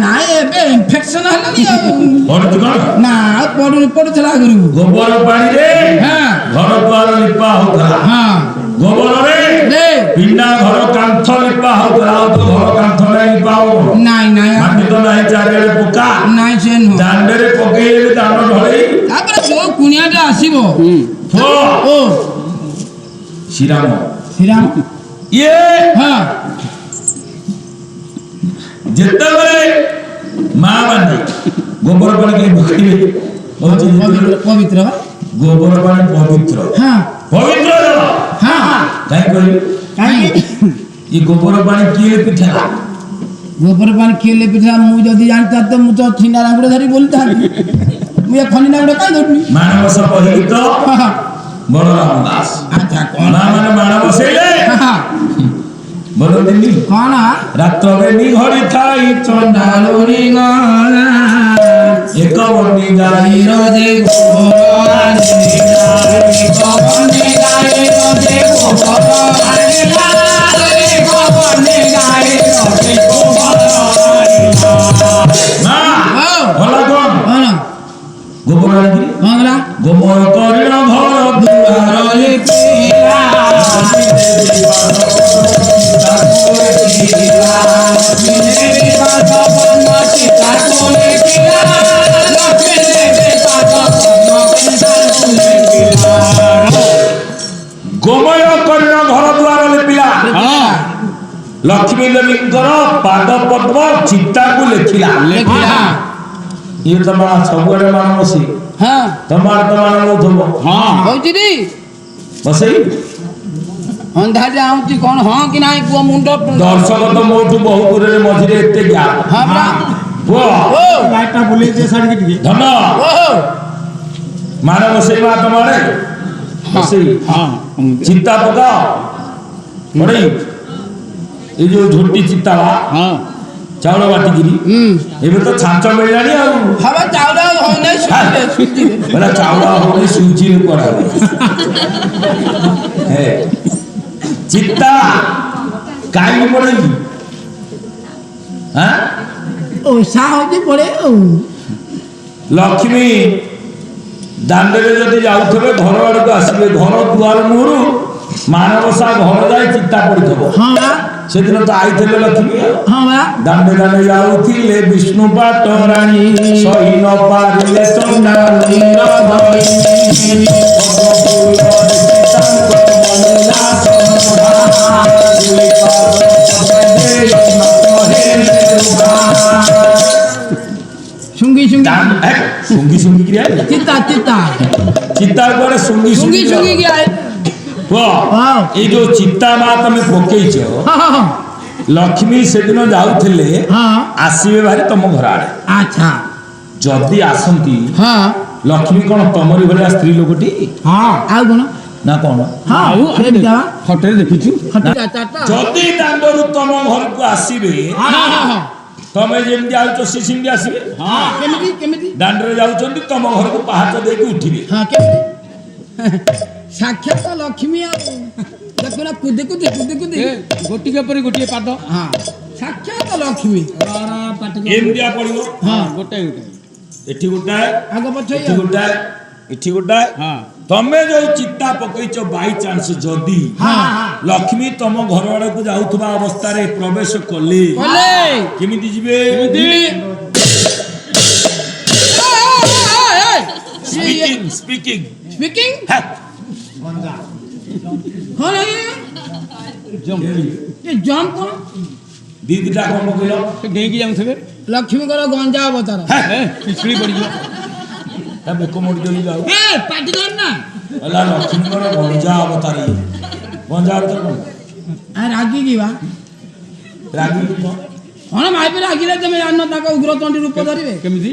[SPEAKER 5] ନାଇଁ ଏବେ ଇନଫେକ୍ସନ ହେଲାଣି ଆଉ
[SPEAKER 4] ପଡୁଛି କଣ
[SPEAKER 5] ନା ଆଉ ପଡୁଥିଲା ଆଗରୁ
[SPEAKER 4] ଗୋବର ପାଣିରେ
[SPEAKER 5] ହଁ
[SPEAKER 4] ଘର ଦ୍ୱାର ଲିପା ହଉଥିଲା
[SPEAKER 5] ହଁ
[SPEAKER 4] ଗୋବରରେ
[SPEAKER 5] ରେ
[SPEAKER 4] ପିଣ୍ଡା ଘର କାନ୍ଥ ଲିପା ହଉଥିଲା ଆଉ ତ ଘର କାନ୍ଥ ନାଇଁ ଲିପା ହବ
[SPEAKER 5] ନାଇଁ ନାଇଁ
[SPEAKER 4] ମାଟି ତ ନାହିଁ ଚାରିଆଡେ ପକା
[SPEAKER 5] ନାଇଁ ସେ ନୁହଁ
[SPEAKER 4] ଦାଣ୍ଡରେ ପକେଇଲେ ଦାଣ୍ଡ ଢଳେଇ
[SPEAKER 5] ତାପରେ ଯୋଉ କୁଣିଆଟା ଆସିବ
[SPEAKER 4] ଥୋ
[SPEAKER 5] ଓ
[SPEAKER 4] ଶ୍ରୀରାମ
[SPEAKER 5] ଶ୍ରୀରାମ
[SPEAKER 4] ଇଏ
[SPEAKER 5] ହଁ
[SPEAKER 4] ଯେତେବେଳେ ମା ମାନେ ଗୋବର ପାଣି କେହି ପକେଇବେ ହଉଛି
[SPEAKER 5] ପବିତ୍ର ବା
[SPEAKER 4] ଗୋବର ପାଣି ପବିତ୍ର
[SPEAKER 5] ହଁ
[SPEAKER 4] ପବିତ୍ର ଜଳ
[SPEAKER 5] ହଁ
[SPEAKER 4] କାହିଁ କହିବି
[SPEAKER 5] କାହିଁକି
[SPEAKER 4] ଏ ଗୋବର ପାଣି କିଏ ପିଠା
[SPEAKER 5] ଗୋବର ପାଣି କିଏ ପିଠା ମୁଁ ଯଦି ଜାଣିଥାନ୍ତି ତ ମୁଁ ତ ଛିଣ୍ଡା ରାଙ୍ଗୁଡେ ଧରି ବୋଲିଥାନ୍ତି ମୁଁ ଏ ଖଣ୍ଡି ନାଗୁଡେ କାହିଁ ଧରୁନି
[SPEAKER 4] ମାଣବସ କହିଲି ତ ବଳରାମ ଦାସ
[SPEAKER 5] ଆଚ୍ଛା କଣ
[SPEAKER 4] ମା ମାନେ ମାଣ ବସେଇଲେ
[SPEAKER 5] ହଁ
[SPEAKER 4] ବୋଲନ୍ତିନି
[SPEAKER 5] କଣ
[SPEAKER 4] ରାତ୍ରରେ ନିଘଡି ଥାଇ ଚଣ୍ଡାଳୁଣି ଗଲା ଏକ ବଣ୍ଡି ଗାଈର ଯେ ମା ଭଲ କଣ
[SPEAKER 5] କଣ
[SPEAKER 4] ଗୋବର ଆଣିକି
[SPEAKER 5] କଣ ହେଲା
[SPEAKER 4] ଗୋବର କରିଣ ଘର ଦୁଆର ଲିପିଲା ଗୋମୟ କରିଣ ଘର ଦ୍ୱାର ଲିପିଲା ଲକ୍ଷ୍ମୀ ଦେବୀଙ୍କର ପାଦ ପଦ୍ମ ଚିତାକୁ ଲେଖିଲା ଇଏ ତ ମା ସବୁଆଡେ ମାନ ବସି
[SPEAKER 5] ହଁ
[SPEAKER 4] ତମ ଆଡେ ତ ମାନ ନଉଥିବ
[SPEAKER 5] ହଉଛି ଟି
[SPEAKER 4] ବସେଇ
[SPEAKER 5] ଅନ୍ଧାରେ ଆଉଛି କଣ ହଁ କି ନାହିଁ କୁହ ମୁଣ୍ଡ
[SPEAKER 4] ଦର୍ଶକ ତ ମୋଠୁ ବହୁ ଦୂରରେ ମଝିରେ ଏତେ ଜ୍ଞାନ
[SPEAKER 5] ହଁ ପରା
[SPEAKER 4] ପୁଅ
[SPEAKER 3] ଲାଇଟଟା ବୁଲେଇ ଦିଏ ସାଡ଼ିକି ଟିକେ
[SPEAKER 4] ଧନ
[SPEAKER 5] ଓହୋ
[SPEAKER 4] ମାନ ବସେଇ ମା ତମ ଆଡେ ବସେଇ ଚିତା ପକାଅ ପଡେଇ ଏଇ ଯୋଉ ଝୋଟି ଚିତା ଚାଉଳ ବାଟିକିରି ଏବେ ତ ଛାଞ୍ଚ ମିଳିଲାଣି ଆଉ
[SPEAKER 5] હવે ચાવડા હોય નહીં સુજી
[SPEAKER 4] ବେଲା ଚାଉଳ ହଉନି ସୁଜିରେ କରାହୁଏ ହେ ଚିତା କାହିଁକି ପଡେନି
[SPEAKER 5] ઓછા હોતી પડે
[SPEAKER 4] ଲକ୍ଷ୍ମୀ ଦାଣ୍ଡରେ ଯଦି ଯାଉଥିବେ ଘର ଆଡକୁ ଆସିବେ ଘର ଦୁଆର ମୁହଁରୁ ମାଣବସା ଘର ଯାଇ ଚିତା ପଡିଥିବ
[SPEAKER 5] ହଁ ବା
[SPEAKER 4] ସେଦିନ ତ ଆଇଥିଲେ ଲକ୍ଷ୍ମୀ ଆଉ
[SPEAKER 5] ହଁ ବା
[SPEAKER 4] ଦାଣ୍ଡେ ଦାଣ୍ଡେ ଯାଉଥିଲେ ବିଷ୍ଣୁ ପାଟ ରାଣୀ ସହି ନ ପାରିଲେ ଚଣ୍ଡାଳୀର
[SPEAKER 5] ସୁଙ୍ଗି ସୁଙ୍ଗି
[SPEAKER 4] ସୁଙ୍ଗି ସୁଙ୍ଗି କ୍ରିୟା
[SPEAKER 5] ଚିତା ଚିତା
[SPEAKER 4] ଚିତା କୁଆଡେ ସୁଙ୍ଗି
[SPEAKER 5] ସୁଙ୍ଗି ସୁଙ୍ଗି କି ଆଏ
[SPEAKER 4] କୁହ ଏଇ ଯୋଉ ଚିତା ମା ତମେ ପକେଇଛ
[SPEAKER 5] ହଁ ହଁ
[SPEAKER 4] ଲକ୍ଷ୍ମୀ ସେଦିନ ଯାଉଥିଲେ
[SPEAKER 5] ହଁ
[SPEAKER 4] ଆସିବେ ଭାରି ତମ ଘର ଆଡେ
[SPEAKER 5] ଆଚ୍ଛା
[SPEAKER 4] ଯଦି ଆସନ୍ତି
[SPEAKER 5] ହଁ
[SPEAKER 4] ଲକ୍ଷ୍ମୀ କଣ ତମରି ଭଳିଆ ସ୍ତ୍ରୀ ଲୋକଟି
[SPEAKER 5] ହଁ ଆଉ କଣ
[SPEAKER 4] ନା କଣ
[SPEAKER 5] ହଁ ସେମିତିଆ
[SPEAKER 3] ଫଟୋରେ ଦେଖିଛୁ
[SPEAKER 5] ହଟିଲା ଚାରଟା
[SPEAKER 4] ଯଦି ଦାଣ୍ଡରୁ ତମ ଘରକୁ ଆସିବେ
[SPEAKER 5] ହଁ ହଁ ହଁ
[SPEAKER 4] ତମେ ଯେମିତି ଆଉଛ ସେ ସେମିତି ଆସିବେ
[SPEAKER 5] କେମିତି କେମିତି
[SPEAKER 4] ଦାଣ୍ଡରେ ଯାଉଛନ୍ତି ତମ ଘରକୁ ପାହାଚ ଦେଇକି ଉଠିବେ
[SPEAKER 5] ହଁ କେମିତି ସାକ୍ଷାତ ଲକ୍ଷ୍ମୀ ଆଉ ଦେଖୁନ କୁଦି କୁଦି କୁଦି କୁଦି
[SPEAKER 3] ଗୋଟିକ ପରେ ଗୋଟିଏ ପାଦ
[SPEAKER 5] ହଁ ସାକ୍ଷାତ ଲକ୍ଷ୍ମୀ
[SPEAKER 4] ଏମିତିଆ ପଡିବ
[SPEAKER 5] ହଁ
[SPEAKER 3] ଗୋଟାଏ ଗୋଟାଏ
[SPEAKER 4] ଏଠି ଗୋଟାଏ
[SPEAKER 5] ଆଗ ପଛ
[SPEAKER 4] ଏଠି ଗୋଟାଏ ଏଠି ଗୋଟାଏ ତମେ ଯୋଉ ଚିତା ପକେଇଛ ବାଇ ଚାନ୍ସ ଯଦି ଲକ୍ଷ୍ମୀ ତମ ଘର ଆଡକୁ ଯାଉଥିବା ଅବସ୍ଥାରେ ପ୍ରବେଶ କଲେ କେମିତି ଯିବେ ସ୍ପିକିଂ ସ୍ପିକିଂ
[SPEAKER 5] ସ୍ପିକିଂ କଣ ଏ ଜମ୍ପ କଣ
[SPEAKER 4] ଦିଦିଟା କଣ ପକେଇଲ
[SPEAKER 3] ଡେଇଁକି ଯାଉଥିବେ
[SPEAKER 5] ଲକ୍ଷ୍ମୀଙ୍କର ଗଞ୍ଜା ଅବତାର
[SPEAKER 3] ପିଛୁଳି ପଡ଼ିଯିବ
[SPEAKER 4] ତା ବେକ ମୋଡ଼ି ଦେଇ ଯାଉ
[SPEAKER 5] ଏ ପାଟି କର ନା
[SPEAKER 4] ହେଲା ଲକ୍ଷ୍ମୀଙ୍କର ଗଞ୍ଜା ଅବତାର ଇଏ ଗଞ୍ଜା ଅବତାର କଣ
[SPEAKER 5] ରାଗି ଯିବା
[SPEAKER 4] ରାଗି କଣ
[SPEAKER 5] କଣ ମାଇପେ ରାଗିଲେ ତମେ ଜାଣିନ ତାଙ୍କ ଉଗ୍ରଚଣ୍ଡୀ ରୂପ ଧରିବେ
[SPEAKER 3] କେମିତି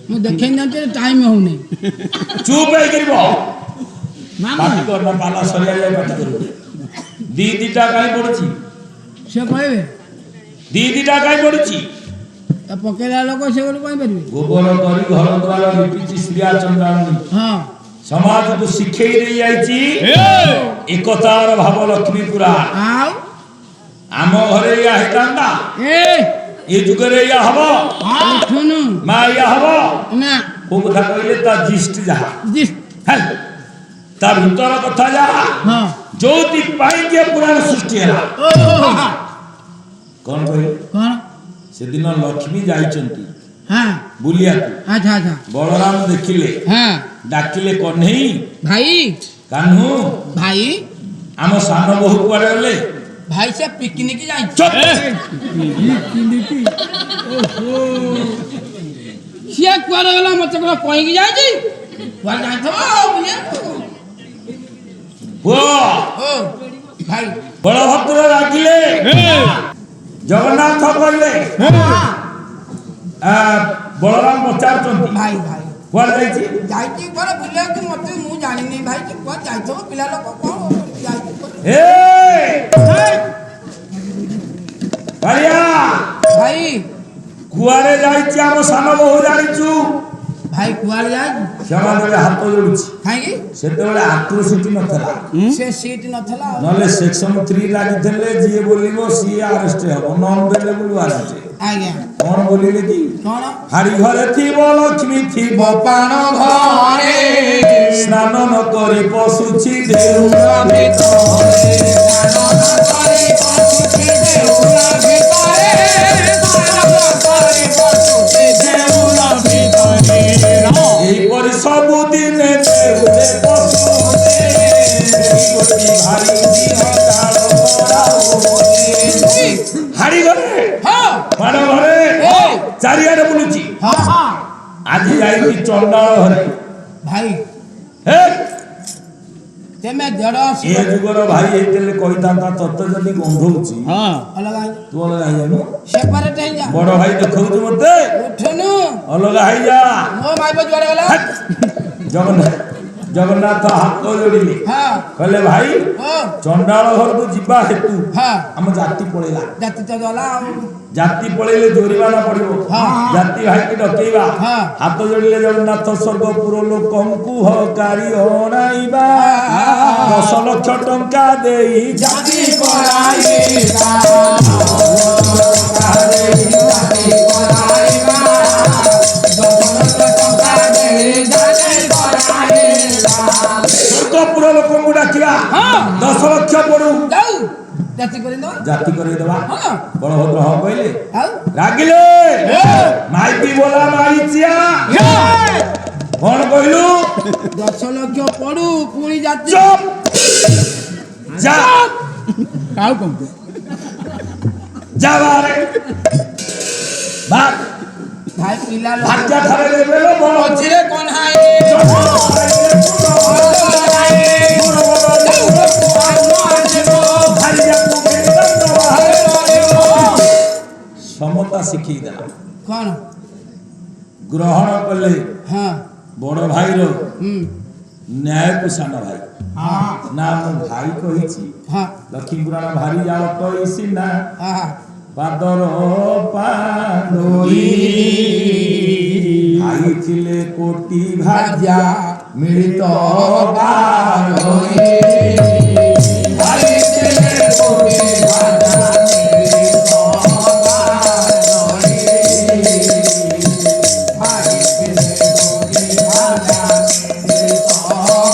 [SPEAKER 5] ମୁଁ ଦେଖେଇ ଜାଣିଛି ଟାଇମ୍ ହଉନି
[SPEAKER 4] ଚୁପ୍ ହେଇକିରି ବହ
[SPEAKER 5] ମାମୁଁ
[SPEAKER 4] ପାଟି କରନା ପାଲା ସରିଆ ଯାଏ ପାଟି କରିବୁ ଦିଟା କାହିଁ ପଡୁଛି
[SPEAKER 5] ସେ କହିବେ
[SPEAKER 4] ଦିଟା କାହିଁ ପଡୁଛି
[SPEAKER 5] ତା ପକେଇଲା ଲୋକ ସେ ଗୋଟେ କହିପାରିବେ
[SPEAKER 4] ଗୋବର କରି ଘର ଦ୍ୱାର ଲିପିଛି ଶ୍ରୀଆ ଚନ୍ଦ୍ରାଣୀ
[SPEAKER 5] ହଁ
[SPEAKER 4] ସମାଜକୁ ଶିଖେଇ ଦେଇ ଯାଇଛି ଏକତାର ଭାବ ଲକ୍ଷ୍ମୀ ପୁରା
[SPEAKER 5] ଆଉ
[SPEAKER 4] ଆମ ଘରେ ଏଇଆ ହେଇଥାନ୍ତା ଏ ଯୁଗରେ ଏଇଆ ହବ
[SPEAKER 5] ଶୁଣୁ
[SPEAKER 4] ମା ଏଇଆ ହବ
[SPEAKER 5] ନା
[SPEAKER 4] କୋଉ କଥା କହିଲେ ତା ଜିଷ୍ଟ ଯାହା
[SPEAKER 5] ଜିଷ୍ଟ
[SPEAKER 4] ହେ, ତା ଭିତର କଥା ଯାହା
[SPEAKER 5] ହଁ
[SPEAKER 4] ଯୋଉଥି ପାଇଁ ଯେ ପୁରାଣ ସୃଷ୍ଟି ହେଲା କଣ କହିଲେ
[SPEAKER 5] କ'ଣ
[SPEAKER 4] ସେଦିନ ଲକ୍ଷ୍ମୀ ଯାଇଛନ୍ତି
[SPEAKER 5] ହଁ
[SPEAKER 4] ବୁଲିବାକୁ
[SPEAKER 5] ଆଚ୍ଛା ଆଚ୍ଛା
[SPEAKER 4] ବଳରାମ ଦେଖିଲେ
[SPEAKER 5] ହଁ
[SPEAKER 4] ଡାକିଲେ କହ୍ନେଇ
[SPEAKER 5] ଭାଇ
[SPEAKER 4] କାହ୍ନୁ
[SPEAKER 5] ଭାଇ
[SPEAKER 4] ଆମ ସାନ ବୋହୂ କୁଆଡେ ଗଲେ
[SPEAKER 5] ଭାଇ ସେ ପିକନିକ ଯାଇଛି
[SPEAKER 4] ଚୁପ୍!
[SPEAKER 5] ସିଏ କୁଆଡେ ଗଲା ମତେ କଣ କହିକି ଯାଇଛି କୁଆଡେ ଯାଇଥିବ ବୁଲିବାକୁ
[SPEAKER 4] ପୁଅ
[SPEAKER 5] ଓ ଭାଇ
[SPEAKER 4] ବଳଭଦ୍ର ରାଗିଲେ ଜଗନ୍ନାଥ କହିଲେ ବଳରାମ ପଚାରୁଛନ୍ତି
[SPEAKER 5] ଭାଇ ଭାଇ
[SPEAKER 4] କୁଆଡେ ଯାଇଛି
[SPEAKER 5] ଯାଇଛି କୁଆଡେ ବୁଲିବାକୁ ମତେ ମୁଁ ଜାଣିନି ଭାଇ କି କୁଆଡେ ଯାଇଥିବ ପିଲା ଲୋକ କଣ ଯାଇଛି
[SPEAKER 4] ଏ କାଳିଆ
[SPEAKER 5] ଭାଇ
[SPEAKER 4] କୁଆଡେ ଯାଇଛି ଆମ ସାନ ବୋହୂ ଜାଣିଛୁ
[SPEAKER 5] ଭାଇ କୁଆଡେ ଯାଇଛି
[SPEAKER 4] ସେମାନେ ହାତ ଯୋଡୁଛି
[SPEAKER 5] କାହିଁକି
[SPEAKER 4] ସେତେବେଳେ ଆଟ୍ରୋସିଟି ନଥିଲା
[SPEAKER 5] ସେ ସିଟ୍ ନଥିଲା ଆଉ।
[SPEAKER 4] ନହେଲେ ସେକ୍ସନ 3 ଲାଗିଥିଲେ ଯିଏ ବୋଲିବ ସିଏ ଆରେଷ୍ଟ ହବ ନନ୍ ବେଲେବୁଲ ଆରେଷ୍ଟ
[SPEAKER 5] ଆଜ୍ଞା
[SPEAKER 4] କଣ ବୋଲିଲେ କି
[SPEAKER 5] କଣ
[SPEAKER 4] ହାଡି ଘରେ ଥିବ ଲକ୍ଷ୍ମୀ ଥିବ ପାଣ ଘରେ ସ୍ନାନ ନ କରି ପଶୁଛି ଦେଉଳ ଭିତରେ ଏହିପରି ସବୁଦିନେ ଦେଉଳେ ପଶୁଛେ ଭାରି ହାଡି ଘରେ
[SPEAKER 5] ହଁ
[SPEAKER 4] ମାଣ ଘରେ ଚାରିଆଡେ ବୁଲୁଛି
[SPEAKER 5] ହଁ ହଁ
[SPEAKER 4] ଆଜି ଯାଇଛି ଚଣ୍ଡାଳ ଘରେ
[SPEAKER 5] ଭାଇ
[SPEAKER 4] ହେ
[SPEAKER 5] ତେମେ ଦେଢ
[SPEAKER 4] ଏ ଯୁଗର ଭାଇ ହେଇଥିଲେ କହିଥାନ୍ତା ତତେ ଯଦି ଗନ୍ଧଉଛି
[SPEAKER 5] ଅଲଗା
[SPEAKER 4] ତୁ ଅଲଗା ହେଇଯାନୁ
[SPEAKER 5] ସେପାରେଟ ହେଇଯା
[SPEAKER 4] ବଡ ଭାଇ ଦେଖଉଛି ମତେ
[SPEAKER 5] ଉଠୁନୁ
[SPEAKER 4] ଅଲଗା ହେଇଯା
[SPEAKER 5] ମୋ ଭାଇ ଯୁଆଡେ ଗଲା
[SPEAKER 4] ଜଗନ୍ନାଥ ହାତ ଯୋଡ଼ିଲେ
[SPEAKER 5] ହଁ
[SPEAKER 4] କହିଲେ ଭାଇ
[SPEAKER 5] ଓ
[SPEAKER 4] ଚଣ୍ଡାଳ ଘରକୁ ଯିବା ହେତୁ
[SPEAKER 5] ହଁ
[SPEAKER 4] ଆମ ଜାତି ପଳେଇଲା
[SPEAKER 5] ଜାତି ତ ଗଲା ଆଉ
[SPEAKER 4] ଜାତି ପଳେଇଲେ ଜୋରିମାନା ପଡିବ
[SPEAKER 5] ହଁ।
[SPEAKER 4] ଜାତି ଭାଇକି ଡକେଇବା
[SPEAKER 5] ହଁ।
[SPEAKER 4] ହାତ ଯୋଡ଼ିଲେ ଜଗନ୍ନାଥ ସ୍ୱର୍ଗପୁର ଲୋକଙ୍କୁ ହକାରି ଅଣାଇବା 10 ଲକ୍ଷ ଟଙ୍କା ଦେଇ ଜାତି କରାଇବା ସ୍ୱର୍ଗପୁର ଲୋକଙ୍କୁ ଡାକିବା 10 ଲକ୍ଷ ପଡୁ
[SPEAKER 5] ଯାଉ ଜାତି କରିଦବା
[SPEAKER 4] ଜାତି କରେଇଦବା
[SPEAKER 5] ହଁ।
[SPEAKER 4] ବଳଭଦ୍ର ହଁ କହିଲେ
[SPEAKER 5] ଆଉ
[SPEAKER 4] ରାଗିଲେ ମାଇପି ବୋଲା ମାରିଚିଆ କଣ କହିଲୁ
[SPEAKER 5] 10 ଲକ୍ଷ ପଡୁ ପୁଣି ଜାତି
[SPEAKER 4] ଚୁପ୍ ଯା
[SPEAKER 5] କାଉ କମ
[SPEAKER 4] ଯା ବାହାରେ ଭାଗ
[SPEAKER 5] ଭାଇ ପିଲା
[SPEAKER 4] ଭାଗ୍ୟ ଠାରେ ଦେବେ ଲୋ ବଳ
[SPEAKER 5] ମଝିରେ କଣ ହାଏ
[SPEAKER 4] ସମତା ଶିଖେଇ ଦେଲା
[SPEAKER 5] କଣ
[SPEAKER 4] ଗ୍ରହଣ କଲେ
[SPEAKER 5] ହଁ
[SPEAKER 4] ବଡ ଭାଇର
[SPEAKER 5] ହୁଁ
[SPEAKER 4] ନ୍ୟାୟକୁ ସାନ ଭାଇ
[SPEAKER 5] ହଁ
[SPEAKER 4] ନା ମୁଁ ଭାଇ କହିଛି
[SPEAKER 5] ହଁ
[SPEAKER 4] ଲକ୍ଷ୍ମୀ ପୁରାଣ ଭାରି ଯାଅ କହିସି ନା
[SPEAKER 5] ହଁ
[SPEAKER 4] ପାଦର ପାଣ୍ଡୋଇ ଭାଇ ଥିଲେ କୋଟି ଭାଗ୍ୟା ମିଳିତ ବାରୋଇ ଭାଇ ଥିଲେ କୋଟି ଭାଗ୍ୟା ମିଳିତ ବାରୋଇ ଭାଇ ଥିଲେ କୋଟି ଭାଗ୍ୟା ମିଳିତ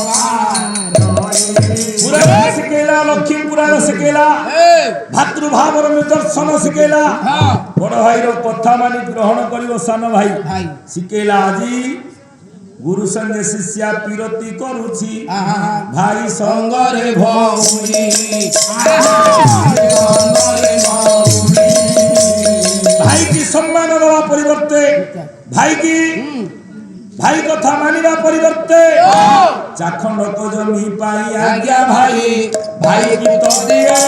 [SPEAKER 4] ବାରୋଇ ପୁରାଣ ଶିଖେଇଲା ଲକ୍ଷ୍ମୀ ପୁରାଣ ଶିଖେଇଲା ଭାତୃଭାବର ନିଦର୍ଶନ ଶିଖେଇଲା ବଡ ଭାଇର କଥା ମାନି ଗ୍ରହଣ କରିବ ସାନ ଭାଇ
[SPEAKER 5] ଭାଇ
[SPEAKER 4] ଶିଖେଇଲା ଆଜି ଗୁରୁ ସଙ୍ଗେ ଶିଷ୍ୟା ପିରତି କରୁଛି
[SPEAKER 5] ଆହା
[SPEAKER 4] ଭାଇ ସଙ୍ଗରେ ଭଉଣୀ ଭାଇକି ସମ୍ମାନ ଦେବା ପରିବର୍ତ୍ତେ ଭାଇକି ଭାଇ କଥା ମାନିବା ପରିବର୍ତ୍ତେ ଚାଖଣ୍ଡ ଜମି ପାଇ ଆଜ୍ଞା ଭାଇ ଭାଇ ଗୀତ ଦିଏ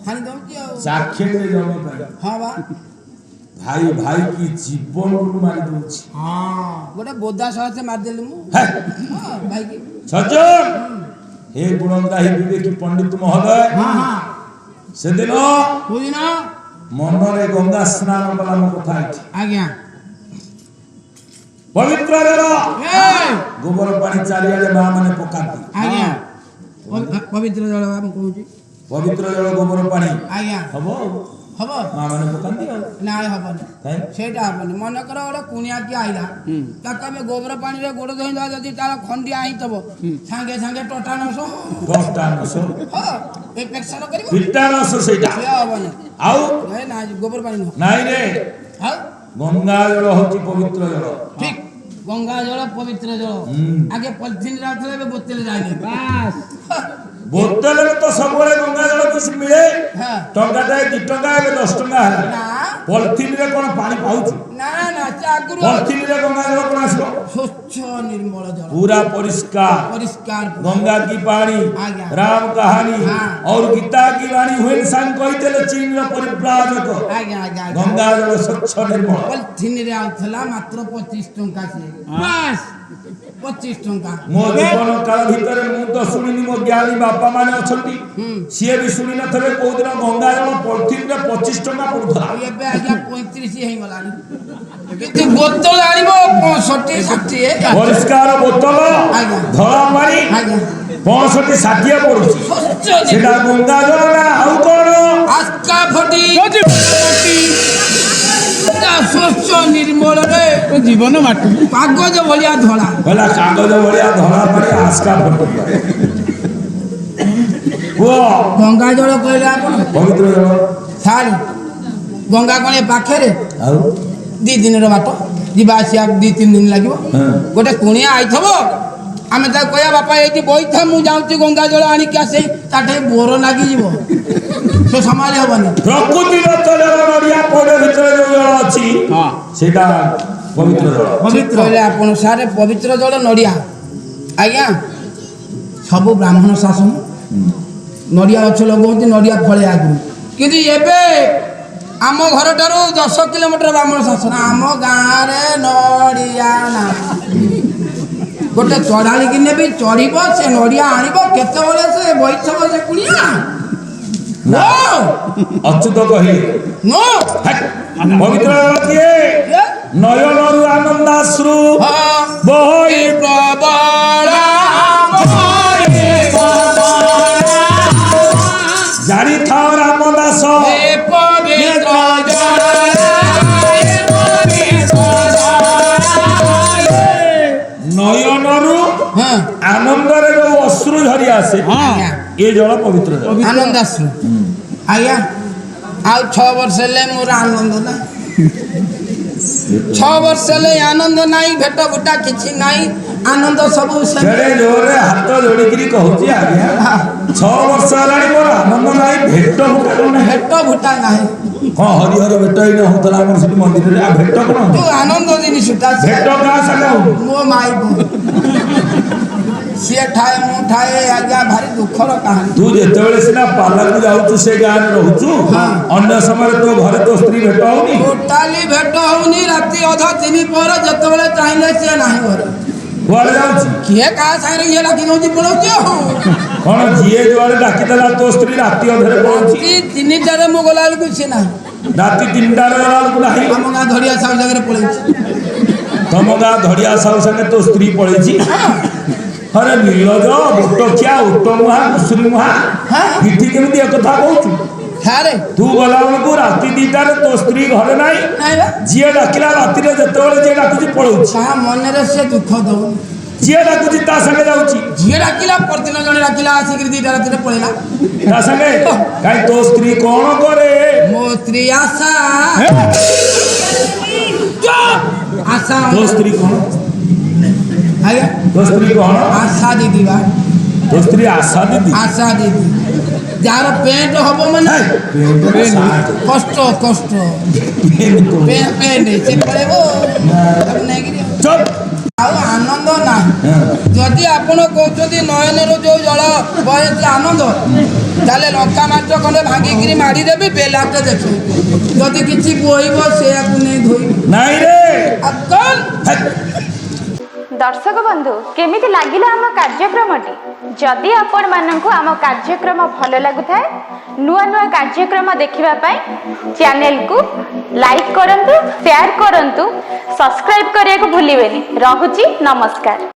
[SPEAKER 5] ହାଣି ଦଉଛି ଆଉ
[SPEAKER 4] ଚାଖଣ୍ଡ ଜମି ପାଇ
[SPEAKER 5] ହଁ ବା
[SPEAKER 4] ଭାଇ ଭାଇ କି ଜୀବନକୁ ମାରି ଦଉଛି।
[SPEAKER 5] ଗୋଟେ ବୋଦା ସହଜେ ମାରିଦେଲି ମୁଁ
[SPEAKER 4] ହେ,
[SPEAKER 5] ଭାଇ କି
[SPEAKER 4] ସଜ୍ଜନ ହେ ଗୁଣଗ୍ରାହୀ ବିବେକୀ ପଣ୍ଡିତ ମହୋଦୟ, ସେଦିନ
[SPEAKER 5] କୋଉଦିନ
[SPEAKER 4] ମନରେ ଗଙ୍ଗା ସ୍ନାନ କଲା ମୋ କଥା ଏଠି।
[SPEAKER 5] ଆଜ୍ଞା
[SPEAKER 4] ପବିତ୍ର ଜଳ
[SPEAKER 5] ଏ
[SPEAKER 4] ଗୋବର ପାଣି ଚାରିଆଡେ ମା ମାନେ ପକାନ୍ତି।
[SPEAKER 5] ଆଜ୍ଞା ପବିତ୍ର ଜଳ ମୁଁ କହୁଛି
[SPEAKER 4] ପବିତ୍ର ଜଳ ଗୋବର ପାଣି
[SPEAKER 5] ଆଜ୍ଞା
[SPEAKER 4] ହବ
[SPEAKER 5] ହବ
[SPEAKER 4] ମା ମାନେ ପକାନ୍ତି ଆଉ।
[SPEAKER 5] ନାଇଁ ହବନି
[SPEAKER 4] କାଇଁ?
[SPEAKER 5] ସେଇଟା ହବନି। ମନେକର ଗୋଟେ କୁଣିଆ କିଏ ଆଇଲା ତାକୁ ଆମେ ଗୋବର ପାଣିରେ ଗୋଡ ଧୋଇଦବା, ଯଦି ତାର ଖଣ୍ଡିଆ ହେଇଥିବ ସାଙ୍ଗେ ସାଙ୍ଗେ ଟଟାନସ
[SPEAKER 4] ଟଟାନସ
[SPEAKER 5] ଇନଫେକ୍ସନ କରିବ,
[SPEAKER 4] ପିଟାନସ ସେଇଟା
[SPEAKER 5] ସେ ହବନି।
[SPEAKER 4] ଆଉ
[SPEAKER 5] ଏ ନା ଗୋବର ପାଣି ନୁହଁ।
[SPEAKER 4] ନାଇଁ ରେ,
[SPEAKER 5] ଆଉ
[SPEAKER 4] ଗଙ୍ଗା ଜଳ ହଉଛି ପବିତ୍ର ଜଳ।
[SPEAKER 5] ଠିକ ଗଙ୍ଗା ଜଳ ପବିତ୍ର ଜଳ। ଆଗେ ପଲିଥିନ ଯାଉଥିଲା, ଏବେ ବୋତଲ ଯାଇନି।
[SPEAKER 4] ବୋତଲରେ ତ ସବୁବେଳେ ଗଙ୍ଗା ଜଳ କିଛି ମିଳେ,
[SPEAKER 5] ହଁ।
[SPEAKER 4] ଟଙ୍କାଟାଏ 2 ଟଙ୍କା ଏବେ 10 ଟଙ୍କା ହେଲା।
[SPEAKER 5] ନା
[SPEAKER 4] ପଲିଥିନରେ କଣ ପାଣି ପାଉଛୁ?
[SPEAKER 5] ନା ନା ସେ ଆଗରୁ
[SPEAKER 4] ପଲିଥିନରେ ଗଙ୍ଗା ଜଳ କଣ ଆସିବ?
[SPEAKER 5] ସ୍ୱଚ୍ଛ ନିର୍ମଳ ଜଳ
[SPEAKER 4] पूरा परिष्कार
[SPEAKER 5] ପରିଷ୍କାର
[SPEAKER 4] गंगा की पानी
[SPEAKER 5] आज्ञा।
[SPEAKER 4] राम कहानी
[SPEAKER 5] हाँ।
[SPEAKER 4] और गीता की वाणी हुए इंसान कहते चीन परिव्राजक
[SPEAKER 5] ଆଜ୍ଞା ଆଜ୍ଞା
[SPEAKER 4] गंगा जल स्वच्छ निर्मल।
[SPEAKER 5] ପଲିଥିନରେ ଆଉଥିଲା ମାତ୍ର 25 ଟଙ୍କା ସେ ବାସ୍ 25 ଟଙ୍କା।
[SPEAKER 4] मो जीवन काल भितर मु तो शुणी मो ज्ञानी बापा माने अछंती सीए भी शुणी नथबे को दिन गंगा जल पॉलिथिन रे 25 टका पड़ुथला।
[SPEAKER 5] ଏବେ ଆଜ୍ଞା 35 ହେଇଗଲାଣି, କିନ୍ତୁ ବୋତଲ ଆଣିବ 65 60
[SPEAKER 4] परिष्कार बोतल
[SPEAKER 5] आज्ञा।
[SPEAKER 4] धला पानी
[SPEAKER 5] ଆଜ୍ଞା
[SPEAKER 4] 65 60 पड़ुची।
[SPEAKER 5] ସ୍ୱଚ୍ଛ
[SPEAKER 4] सेटा गंगा जल ना आउ कोन?
[SPEAKER 5] ଆସ୍କା ଫଟି ସ୍ୱଚ୍ଛ ନିର୍ମଳରେ
[SPEAKER 6] ଜୀବନ ମାଟି
[SPEAKER 5] କାଗଜ ଭଳିଆ ଧଳା।
[SPEAKER 4] କହିଲା କାଗଜ ଭଳିଆ ଧଳା ପାଣି ଆସ୍କା ଫଟୁ କୁହ
[SPEAKER 5] ଗଙ୍ଗା ଜଳ କହିଲେ ଆପଣ
[SPEAKER 4] ପବିତ୍ର ଜଳ
[SPEAKER 5] ସାର୍, ଗଙ୍ଗା କଣ ଏ ପାଖରେ?
[SPEAKER 4] ଆଉ
[SPEAKER 5] 2 ଦିନର ବାଟ ଯିବା ଆସିବା 2-3 ଦିନ ଲାଗିବ। ଗୋଟେ କୁଣିଆ ଆଇଥିବ, ଆମେ ତାକୁ କହିବା ବାପା ଏଇଠି ବଇଥା, ମୁଁ ଯାଉଛି ଗଙ୍ଗା ଜଳ ଆଣିକି ଆସେ, ତାଠେ ବୋର ଲାଗିଯିବ, ସେ ସମ୍ଭାଳି ହବନି।
[SPEAKER 4] ପ୍ରକୃତିର ଜଳ ନଡ଼ିଆ ପୋଡ଼ ଭିତରେ ଯୋଉ ଜଳ ଅଛି ସେଇଟା ପବିତ୍ର ଜଳ।
[SPEAKER 5] ଠିକ୍ କହିଲେ ଆପଣ ସାର୍, ପବିତ୍ର ଜଳ ନଡ଼ିଆ। ଆଜ୍ଞା ସବୁ ବ୍ରାହ୍ମଣ ଶାସନ ନଡ଼ିଆ ଗଛ ଲଗାଉଛନ୍ତି, ନଡ଼ିଆ ଫଳେ ଆଗରୁ, କିନ୍ତୁ ଏବେ ଆମ ଘରଠାରୁ 10 କିଲୋମିଟର ବ୍ରାହ୍ମଣ ଶାସନ। ଆମ ଗାଁରେ ନଡ଼ିଆ ନା ଗୋଟେ ଚଢ଼ାଳିକି ନେବି, ଚଢ଼ିବ, ସେ ନଡ଼ିଆ ଆଣିବ, କେତେବେଳେ ସେ ବୈଠକ ସେ କୁଣିଆ
[SPEAKER 4] ଅଚ୍ୟୁତ କହିଲେ
[SPEAKER 5] नो
[SPEAKER 4] ପବିତ୍ର ଜଳ କିଏ? ନୟନରୁ ଆନନ୍ଦାଶ୍ରୁ ବହଇ ଜାଣିଥାଅ ରାମଦାସ ନୟନରୁ ଆନନ୍ଦରେ ଯୋଉ ଅଶ୍ରୁ ଝରି ଆସେ ଏ ଜଳ ପବିତ୍ର ଜଳ।
[SPEAKER 5] आनंद आश्रु आज्ञा आउ 6 वर्ष हेले मोर आनंद ना 6 वर्ष हेले आनंद नाई, भेट भुटा किछि नाई, आनंद सबु
[SPEAKER 4] जेड़े जोरे हाथ जोड़िकी कहूची आज्ञा 6 वर्ष हेलाणी मोर आनंद नाही, भेट भुटा नाही।
[SPEAKER 5] भेट भुटा नाही
[SPEAKER 4] कौन हरिहर भेट ही न होतला हमर सिटी मंदिर रे आ भेट कोन?
[SPEAKER 5] तू आनंद जिनिसटा
[SPEAKER 4] भेट का संग
[SPEAKER 5] मो माई बो सिए ठाए मु ठाए आज्ञा भारी दुखर कहानी।
[SPEAKER 4] तू जेतेबेले सिना पार्लर को जाउछु से गान रहउछु, अन्य समय तो घरे तो स्त्री भेट होनी,
[SPEAKER 5] टोटाली भेट होनी, राती अधा 3 पर जेतेबेले चाहिले से नाही घरे
[SPEAKER 4] कुआड़े जाउछु
[SPEAKER 5] किए का सारे ये लागी नोजी पड़ोती हो
[SPEAKER 4] कौन जिए जुआड़े डाकी देला तो स्त्री राती अधरे पहुंची,
[SPEAKER 5] राती 3टारे मु गला को से नाही,
[SPEAKER 4] राती 3टा रे गला को नाही।
[SPEAKER 5] हम गा धड़िया सब जगह पड़े
[SPEAKER 4] तम गाँ धड़िया साहू संगे तो स्त्री पड़ेची। अरे नीलज बुटकिया उटमुहा मुसुरी मुहा इठी केମିତି एक कथा कहूछु?
[SPEAKER 5] हारे
[SPEAKER 4] तू गला बेलू राति 2टा रे तो स्त्री घरे नाही,
[SPEAKER 5] नाही बा
[SPEAKER 4] जिए डाकिला राति रे जेतेबेले जे डाकुची पळौची,
[SPEAKER 5] सा मन रे से दुख दो
[SPEAKER 4] जिए डाकुची ता संगे जाउची,
[SPEAKER 5] झिए डाकिला परदिन जने डाकिला आसी 2टा राती रे पळेला
[SPEAKER 4] ता संगे काई तो स्त्री कोन करे?
[SPEAKER 5] मो स्त्री आशा आशा
[SPEAKER 4] तो स्त्री कोन?
[SPEAKER 5] आया
[SPEAKER 4] तो स्त्री कोन?
[SPEAKER 5] आशा दीदी बा
[SPEAKER 4] तो स्त्री आशा दीदी
[SPEAKER 5] आशा दीदी जार पेंट हबो माने कष्ट कष्ट पेंट से पड़ेबो अब नहीं गिरी
[SPEAKER 4] चुप
[SPEAKER 5] आउ आनंद नाही ଯଦି ଆପଣ କହୁଛନ୍ତି ନୟନରୁ ଯୋଉ ଜଳ ବହେଛି ଆନନ୍ଦ ତାହେଲେ ଲଙ୍କା ମାଛ ଖଣ୍ଡେ ଭାଙ୍ଗିକିରି ମାଡ଼ିଦେବି ବେଲାଟେ ଦେଖିବି ଯଦି କିଛି ବୋହିବ ସେଇଆକୁ ନେଇ ଧୋଇବି
[SPEAKER 4] ନାଇଁ ରେ
[SPEAKER 6] दर्शक बंधु केमिति लागिला आम कार्यक्रमटी जदि आपण माननकु आम कार्यक्रम भल लगुथाय नुआ नुआ कार्यक्रम देखिबा पाई चैनल को लाइक करंतु शेयर करंतु सब्सक्राइब करिया को भूलिबेनी रहुची नमस्कार।